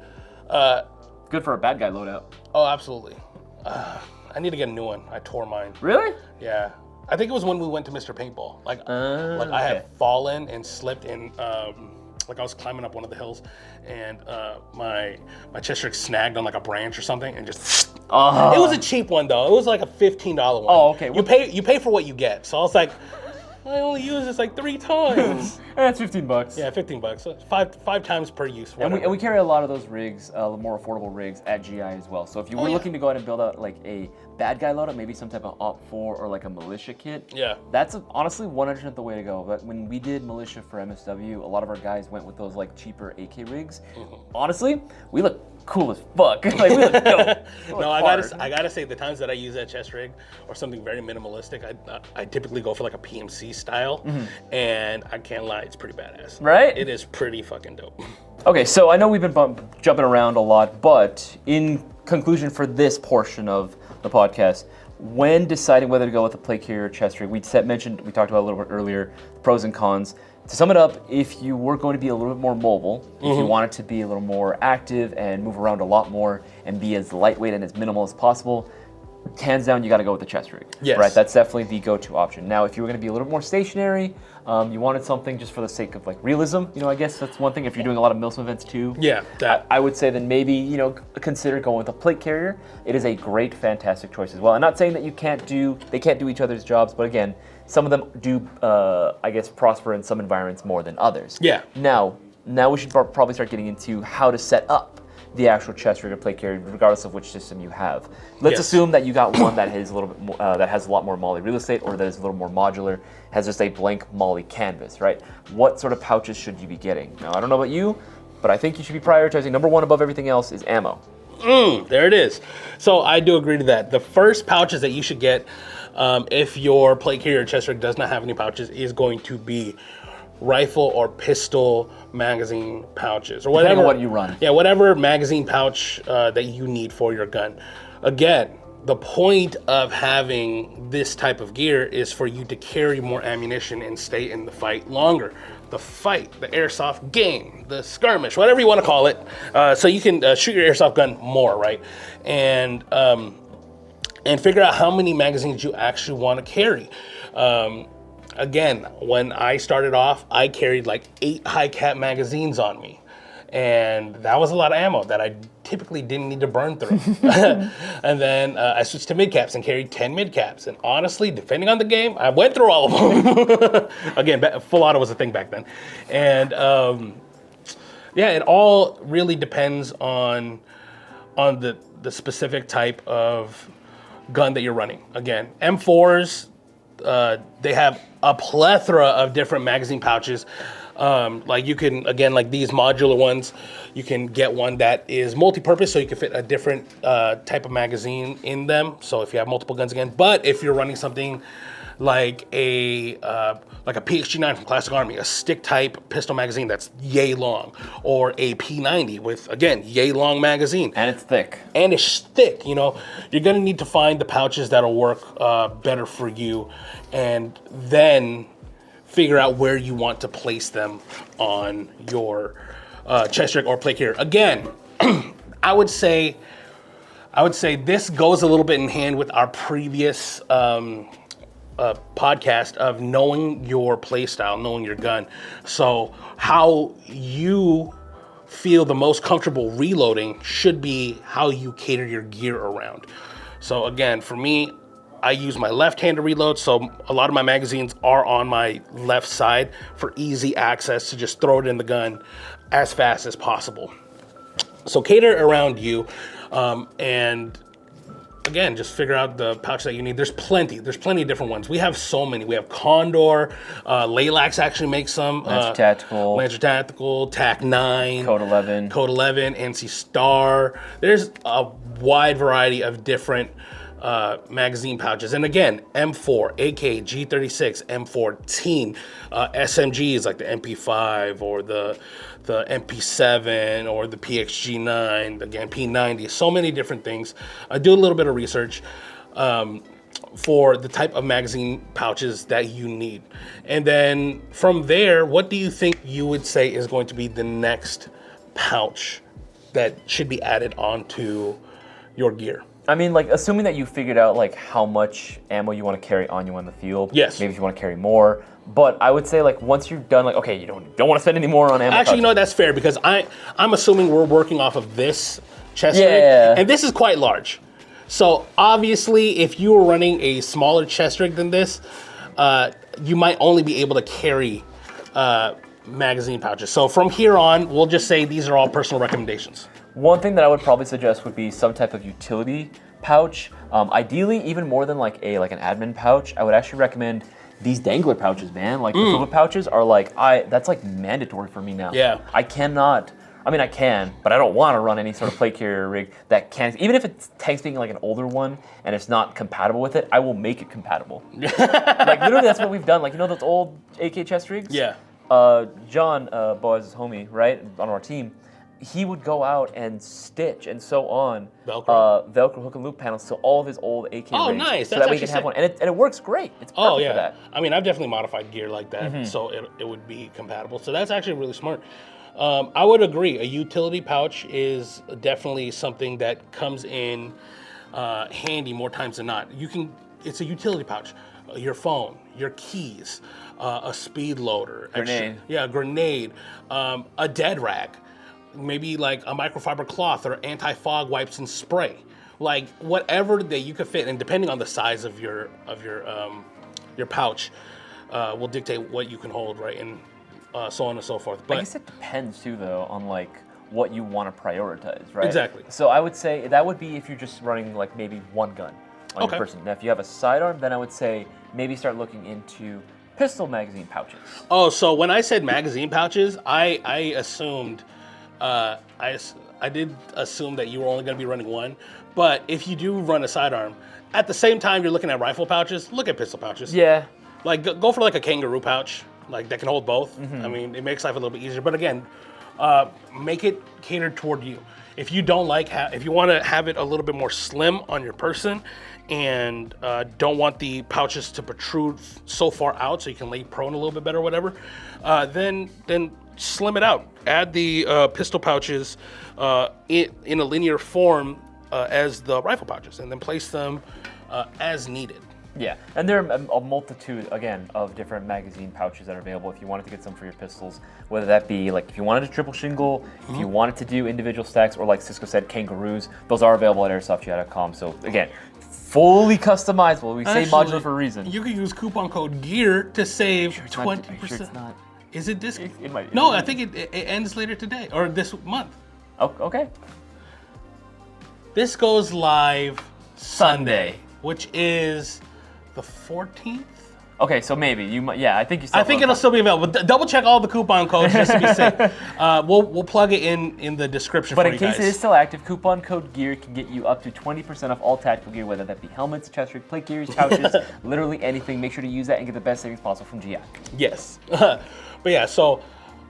good for a bad guy loadout. Oh, absolutely. I need to get a new one. I tore mine. Really? Yeah. I think it was when we went to Mr. Paintball. Like I had fallen and slipped in, like I was climbing up one of the hills, and my chest rig snagged on like a branch or something, and just. It was a cheap one though. It was like a $15 one. Oh, okay. You pay for what you get. So I was like, I only use this like 3 times. That's $15. Yeah, $15. So five times per use. And we carry a lot of those rigs, the more affordable rigs at GI as well. So if you were looking to go ahead and build out like a bad guy loadout, maybe some type of OP4 or like a militia kit, that's honestly 100% the way to go. But when we did militia for MSW, a lot of our guys went with those like cheaper AK rigs. Honestly, we look cool as fuck. Like we look dope. No, I gotta say the times that I use that chest rig or something very minimalistic, I typically go for like a PMC style, and I can't lie, it's pretty badass. Right? It is pretty fucking dope. Okay, so I know we've been jumping around a lot, but in conclusion for this portion of the podcast, when deciding whether to go with a plate carrier or chest rig, we talked about a little bit earlier, pros and cons. To sum it up, if you were going to be a little bit more mobile, if you wanted to be a little more active and move around a lot more and be as lightweight and as minimal as possible, hands down, you got to go with the chest rig. Yes. Right, that's definitely the go-to option. Now, if you were going to be a little more stationary, you wanted something just for the sake of like realism, you know, I guess that's one thing. If you're doing a lot of MILSM events too, I would say then maybe, you know, consider going with a plate carrier. It is a great, fantastic choice as well. I'm not saying that they can't do each other's jobs, but again, some of them do, I guess, prosper in some environments more than others. Yeah. Now we should probably start getting into how to set up the actual chest rig or plate carrier, regardless of which system you have. Let's assume that you got one that has a little bit more, that has a lot more MOLLE real estate, or that is a little more modular, has just a blank MOLLE canvas, right? What sort of pouches should you be getting? Now, I don't know about you, but I think you should be prioritizing number one above everything else is ammo. There it is. So I do agree to that. The first pouches that you should get, if your plate carrier or chest rig does not have any pouches, is going to be rifle or pistol magazine pouches, or whatever. What you run. Yeah, whatever magazine pouch that you need for your gun. Again, the point of having this type of gear is for you to carry more ammunition and stay in the fight longer. The fight, the airsoft game, the skirmish, whatever you want to call it, so you can shoot your airsoft gun more, right? And figure out how many magazines you actually want to carry. Again, when I started off, I carried like 8 high-cap magazines on me. And that was a lot of ammo that I typically didn't need to burn through. And then I switched to mid-caps and carried 10 mid-caps. And honestly, depending on the game, I went through all of them. Again, full auto was a thing back then. And it all really depends on the specific type of gun that you're running. Again, M4s, they have a plethora of different magazine pouches. Like you can, again, like these modular ones, you can get one that is multi-purpose, so you can fit a different type of magazine in them. So if you have multiple guns again, but if you're running something like a PXG-9 from Classic Army, a stick type pistol magazine that's yay long, or a P90 with, again, yay long magazine. And it's thick. You know, you're gonna need to find the pouches that'll work better for you, and then figure out where you want to place them on your chest rig or plate carrier. Again, I would say I would say this goes a little bit in hand with our previous podcast of knowing your play style, knowing your gun. So how you feel the most comfortable reloading should be how you cater your gear around. So again, for me, I use my left hand to reload, so a lot of my magazines are on my left side for easy access to just throw it in the gun as fast as possible. So cater around you, and again, just figure out the pouch that you need. There's plenty of different ones. We have so many. We have Condor, Laylax actually makes some. Lancer Tactical, TAC 9, Code 11, NC Star. There's a wide variety of different magazine pouches. And again, M4, AK, G36, M14, SMGs like the MP5 or the MP7 or the PXG9, again, P90, so many different things. I do a little bit of research for the type of magazine pouches that you need. And then from there, what do you think you would say is going to be the next pouch that should be added onto your gear? I mean, like, assuming that you figured out, like, how much ammo you want to carry on you on the field. Yes. Maybe if you want to carry more. But I would say, like, once you're done, like, okay, you don't want to spend any more on ammo. Actually, you know, that's fair, because I'm assuming we're working off of this chest rig, and this is quite large. So, obviously, if you were running a smaller chest rig than this, you might only be able to carry magazine pouches. So, from here on, we'll just say these are all personal recommendations. One thing that I would probably suggest would be some type of utility pouch. Ideally, even more than like an admin pouch, I would actually recommend these dangler pouches, man. Like the filament pouches are like, that's like mandatory for me now. Yeah. I can, but I don't want to run any sort of plate carrier rig that can, even if it's tanks being like an older one and it's not compatible with it, I will make it compatible. Like literally that's what we've done. Like, you know those old AK chest rigs? Yeah. John, Boaz's homie, right, on our team, he would go out and stitch and sew on Velcro hook and loop panels to all of his old AK rigs. Nice. So that way he can have one. And it works great. It's perfect for that. I mean, I've definitely modified gear like that, so it would be compatible. So that's actually really smart. I would agree. A utility pouch is definitely something that comes in handy more times than not. It's a utility pouch. Your phone, your keys, a speed loader. Grenade. A dead rag. Maybe like a microfiber cloth or anti-fog wipes and spray, like whatever that you could fit, and depending on the size of your pouch, will dictate what you can hold, right, and so on and so forth. But I guess it depends too, though, on like what you want to prioritize, right? Exactly. So I would say that would be if you're just running like maybe one gun on your person. Now, if you have a sidearm, then I would say maybe start looking into pistol magazine pouches. Oh, so when I said magazine pouches, I assumed. I did assume that you were only going to be running one, but if you do run a sidearm, at the same time you're looking at rifle pouches, look at pistol pouches. Yeah. Like go for like a kangaroo pouch, like that can hold both. I mean, it makes life a little bit easier, but again, make it catered toward you. If you don't if you want to have it a little bit more slim on your person and don't want the pouches to protrude so far out so you can lay prone a little bit better or whatever, then slim it out. Add the pistol pouches in a linear form as the rifle pouches, and then place them as needed. Yeah, and there are a multitude, again, of different magazine pouches that are available if you wanted to get some for your pistols, whether that be, like, if you wanted to triple shingle, if you wanted to do individual stacks, or like Cisco said, kangaroos, those are available at airsoftgi.com. So, again, fully customizable. We say modular for a reason. You can use coupon code GEAR to save 20%. Sure it's not. Is it this? It might. No, I think it ends later today, or this month. Oh, okay. This goes live Sunday, which is the 14th. Okay, so maybe you might. Yeah, I think you. I think it'll still be available. Double check all the coupon codes just to be safe. We'll plug it in the description. But for in you case guys. it is still active, coupon code GEAR can get you up to 20% off all tactical gear, whether that be helmets, chest rig, plate gears, pouches, literally anything. Make sure to use that and get the best savings possible from GI. Yes, but yeah. So,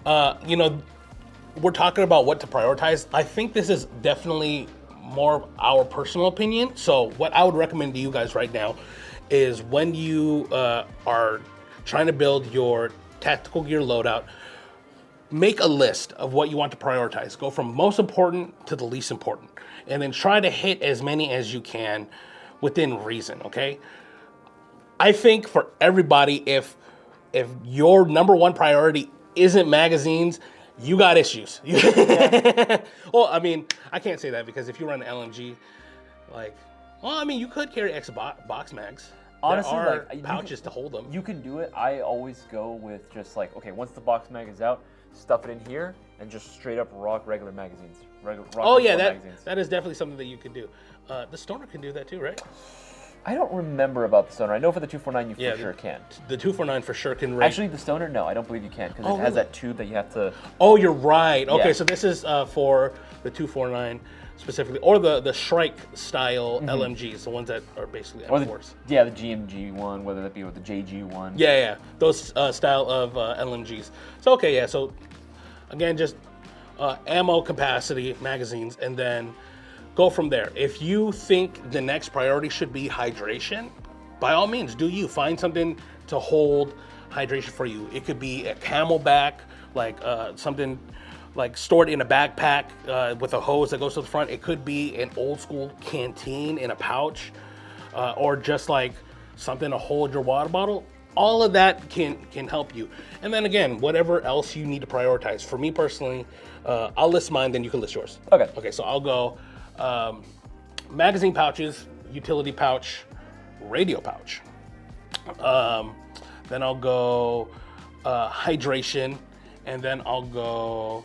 we're talking about what to prioritize. I think this is definitely more of our personal opinion. So, what I would recommend to you guys right now is when you are trying to build your tactical gear loadout, make a list of what you want to prioritize. Go from most important to the least important, and then try to hit as many as you can within reason. Okay. I think for everybody, if your number one priority isn't magazines, you got issues. Well, I mean, I can't say that because if you run an LMG, you could carry box mags. Honestly, there are pouches to hold them. You can do it. I always go with just like, okay, once the box mag is out, stuff it in here and just straight up rock regular magazines. Magazines. That is definitely something that you can do. The Stoner can do that too, right? I don't remember about the Stoner. I know for the 249 you for sure can. The 249 for sure can. Actually, the Stoner, no, I don't believe you can because it has that tube that you have to. Oh, you're right. Okay, so this is for the 249 specifically, or the Shrike style LMGs, the ones that are basically M4s. The GMG one, whether that be with the JG one. Yeah, those style of LMGs. So so again, just ammo capacity, magazines, and then go from there. If you think the next priority should be hydration, by all means, find something to hold hydration for you. It could be a Camelback, something like stored in a backpack with a hose that goes to the front. It could be an old school canteen in a pouch, or just like something to hold your water bottle. All of that can help you. And then again, whatever else you need to prioritize. For me personally, I'll list mine, then you can list yours. Okay, so I'll go magazine pouches, utility pouch, radio pouch. Then I'll go hydration, and then I'll go.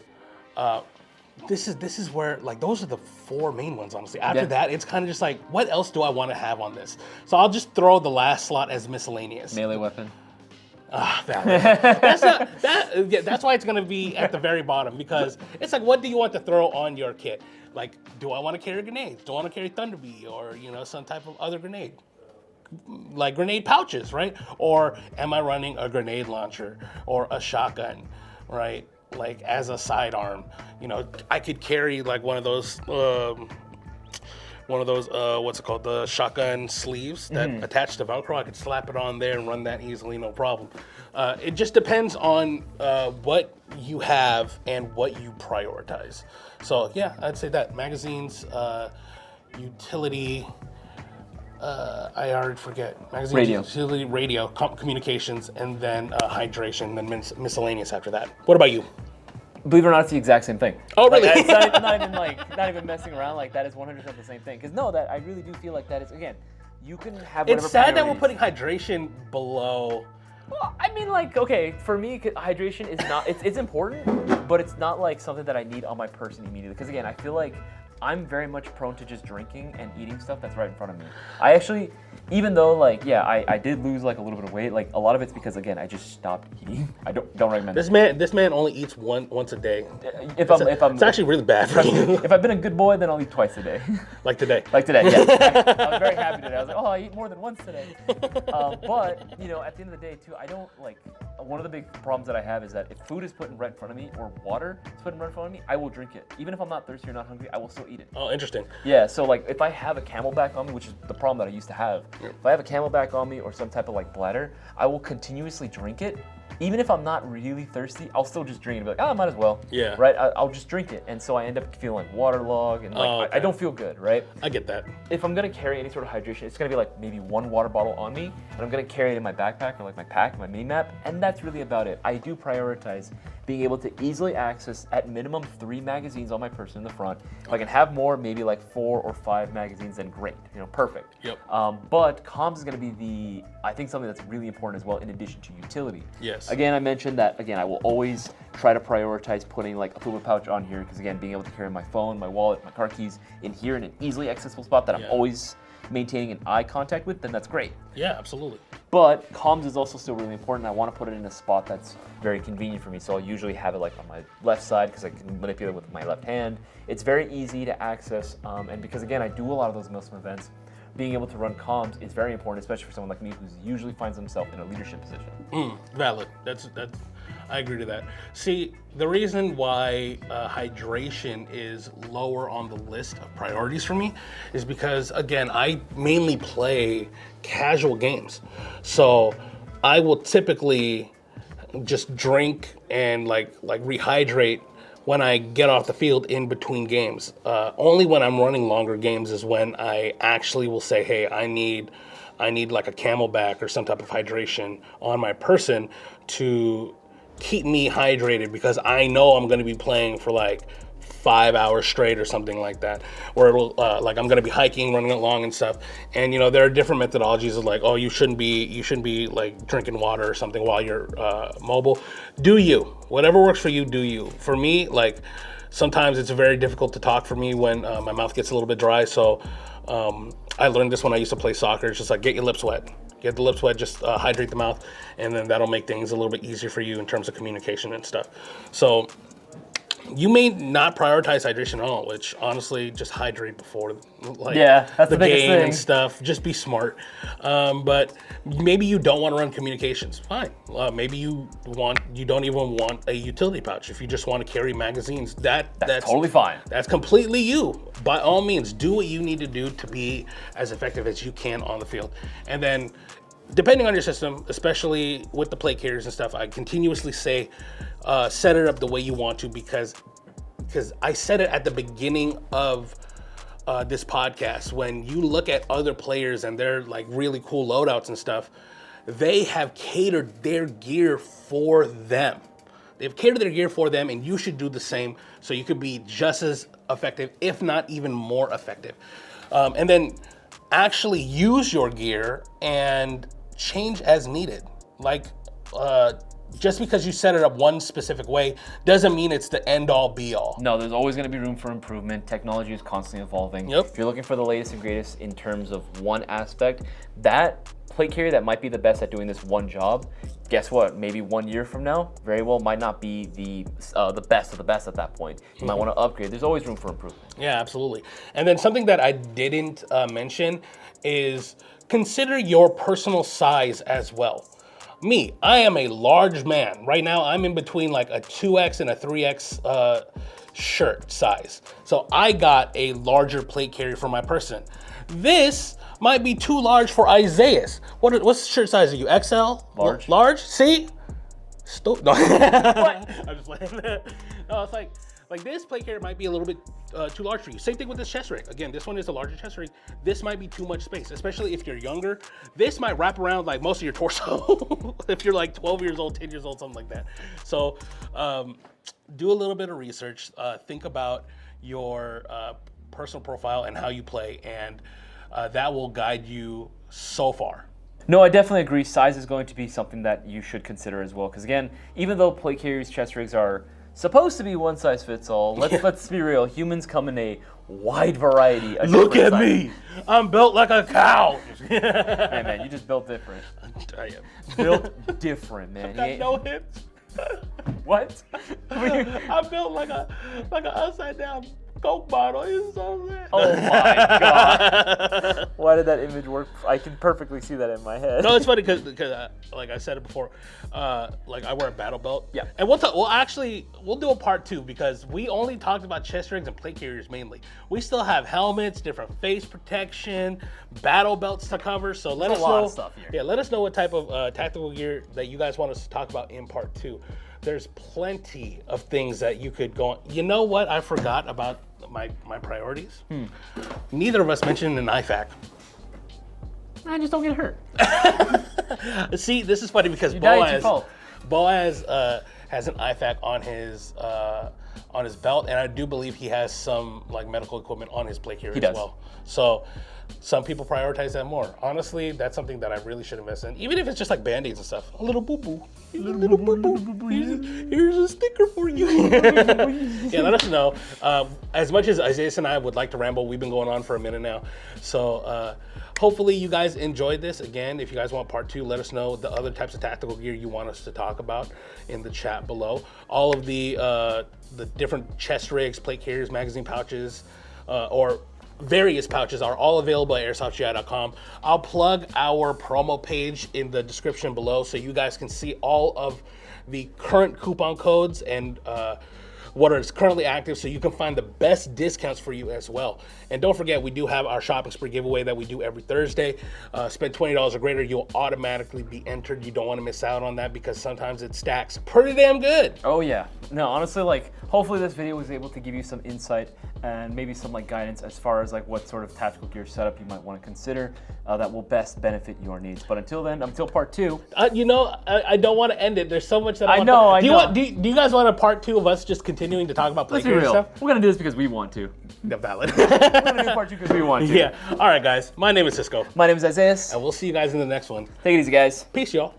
This is where those are the four main ones, honestly. After that, it's kind of just like, what else do I want to have on this? So I'll just throw the last slot as miscellaneous. Melee weapon. That's why it's gonna be at the very bottom, because it's like, what do you want to throw on your kit? Like, do I want to carry grenades? Do I want to carry Thunder Bee or some type of other grenade? Like grenade pouches, right? Or am I running a grenade launcher or a shotgun, right? Like as a sidearm, I could carry like one of those what's it called, the shotgun sleeves that attach to Velcro. I could slap it on there and run that easily, no problem. It just depends on what you have and what you prioritize. So yeah, I'd say that magazines, utility, I already forget. Magazines, radio. Utility, radio, communications, and then hydration, and then miscellaneous after that. What about you? Believe it or not, it's the exact same thing. Oh, really? It's not even messing around. That is 100% the same thing. Because that I really do feel like that is, again, you can have whatever. It's sad priorities. that we're putting hydration below. Well, I mean, okay, for me, hydration is not. It's important, but it's not like something that I need on my person immediately. Because again, I feel like I'm very much prone to just drinking and eating stuff that's right in front of me. I actually, even though I did lose a little bit of weight, a lot of it's because again I just stopped eating. I don't recommend this man only eats once a day. It's actually really bad for you. If I've been a good boy, then I'll eat twice a day. Like today. Yeah. I was very happy today. I was like, I eat more than once today. But at the end of the day too, I don't one of the big problems that I have is that if food is put right in front of me or water is put right in front of me, I will drink it. Even if I'm not thirsty or not hungry, I will still eat it. Oh, interesting. Yeah, so if I have a Camelback on me, which is the problem that I used to have, if I have a Camelback on me or some type of bladder, I will continuously drink it. Even if I'm not really thirsty, I'll still just drink it and be like, I might as well. Yeah. Right? I'll just drink it. And so I end up feeling waterlogged and I don't feel good, right? I get that. If I'm gonna carry any sort of hydration, it's gonna be maybe one water bottle on me, and I'm gonna carry it in my backpack or my pack, my mini map, and that's really about it. I do prioritize being able to easily access at minimum 3 magazines on my person in the front. If I can have more, maybe 4 or 5 magazines, then great, perfect. Yep. But comms is gonna be I think something that's really important as well, in addition to utility. Yes. Again, I mentioned that, I will always try to prioritize putting a food pouch on here, because again, being able to carry my phone, my wallet, my car keys in here in an easily accessible spot that I'm always maintaining an eye contact with, then that's great. Yeah, absolutely. But comms is also still really important. I want to put it in a spot that's very convenient for me. So I'll usually have it on my left side, because I can manipulate it with my left hand. It's very easy to access, and because again, I do a lot of those Milsim events, being able to run comms is very important, especially for someone like me who usually finds himself in a leadership position. Valid. That's I agree to that. See, the reason why hydration is lower on the list of priorities for me is because, again, I mainly play casual games. So I will typically just drink and like rehydrate when I get off the field in between games. Only when I'm running longer games is when I actually will say, hey, I need like a Camelback or some type of hydration on my person to keep me hydrated, because I know I'm going to be playing for like 5 hours straight or something like that, where it'll like I'm going to be hiking, running along and stuff. And there are different methodologies of like, oh, you shouldn't be like drinking water or something while you're mobile. Do you? Whatever works for you, do you. For me, like sometimes it's very difficult to talk for me when my mouth gets a little bit dry. So I learned this when I used to play soccer. It's just like, get your lips wet. Get the lips wet, just hydrate the mouth, and then that'll make things a little bit easier for you in terms of communication and stuff. So you may not prioritize hydration at all, which honestly, just hydrate before that's the game thing. and stuff. Just be smart. But maybe you don't want to run communications. Fine. Maybe you don't even want a utility pouch. If you just want to carry magazines, that's totally fine. That's completely you. By all means, do what you need to do to be as effective as you can on the field. And then, depending on your system, especially with the plate carriers and stuff, I continuously say, set it up the way you want to, because I said it at the beginning of this podcast. When you look at other players and their like really cool loadouts and stuff, they have catered their gear for them. They've catered their gear for them, and you should do the same so you could be just as effective, if not even more effective. And then actually use your gear and change as needed. Like, just because you set it up one specific way doesn't mean it's the end all be all. No, there's always going to be room for improvement. Technology is constantly evolving. Yep. If you're looking for the latest and greatest in terms of one aspect, that plate carrier that might be the best at doing this one job, guess what? Maybe 1 year from now, very well might not be the best of the best at that point. You might want to upgrade. There's always room for improvement. Yeah, absolutely. And then something that I didn't mention is consider your personal size as well. Me, I am a large man. Right now, I'm in between like a 2X and a 3X shirt size. So I got a larger plate carrier for my person. This might be too large for Isaiah's. What's shirt size are you? XL? Large. Large? See? No. What? I'm just playing. No, it's like this plate carrier might be a little bit too large for you. Same thing with this chest rig. Again, this one is a larger chest rig. This might be too much space, especially if you're younger. This might wrap around like most of your torso if you're like 12 years old, 10 years old, something like that. So do a little bit of research. Think about your personal profile and how you play, and that will guide you so far. No, I definitely agree. Size is going to be something that you should consider as well. Because again, even though plate carriers, chest rigs are supposed to be one size fits all, let's be real. Humans come in a wide variety of Look at sizes. me. I'm built like a cow. Hey man, you just built different. I am. Built different, man. Got no hips. What? I'm built like an upside down Coke bottle. It's so sad. Oh my god! Why did that image work? I can perfectly see that in my head. No, it's funny because like I said it before, like I wear a battle belt. Yeah. And we'll do a part 2, because we only talked about chest rigs and plate carriers mainly. We still have helmets, different face protection, battle belts to cover. So let us know. A lot of stuff here. Yeah, let us know what type of tactical gear that you guys want us to talk about in part 2. There's plenty of things that you could go on. You know what? I forgot about my priorities. Neither of us mentioned an IFAC. I just don't get hurt. See, this is funny because Boaz has an IFAC on his belt, and I do believe he has some like medical equipment on his plate carrier as well. So some people prioritize that more. Honestly, that's something that I really should invest in, even if it's just like Band-Aids and stuff. A little boo-boo. Here's a sticker for you. Yeah, let us know. As much as Isaiah and I would like to ramble, we've been going on for a minute now. So hopefully you guys enjoyed this. Again, if you guys want part 2, let us know the other types of tactical gear you want us to talk about in the chat below. All of the different chest rigs, plate carriers, magazine pouches, or various pouches are all available at airsoftgi.com. I'll plug our promo page in the description below so you guys can see all of the current coupon codes and what is currently active so you can find the best discounts for you as well. And don't forget, we do have our shopping spree giveaway that we do every Thursday. Spend $20 or greater, you'll automatically be entered. You don't want to miss out on that because sometimes it stacks pretty damn good. Oh yeah. No, honestly, like hopefully this video was able to give you some insight and maybe some like guidance as far as like what sort of tactical gear setup you might want to consider that will best benefit your needs. But until then, until part 2. You know, I don't want to end it. There's so much that I want know. Do you guys want a part 2 of us just continuing to talk about play gear and stuff? We're gonna do this because we want to. No, valid. We're gonna do part 2 because we want to. Yeah. All right, guys. My name is Cisco. My name is Isaiah. And we'll see you guys in the next one. Take it easy, guys. Peace, y'all.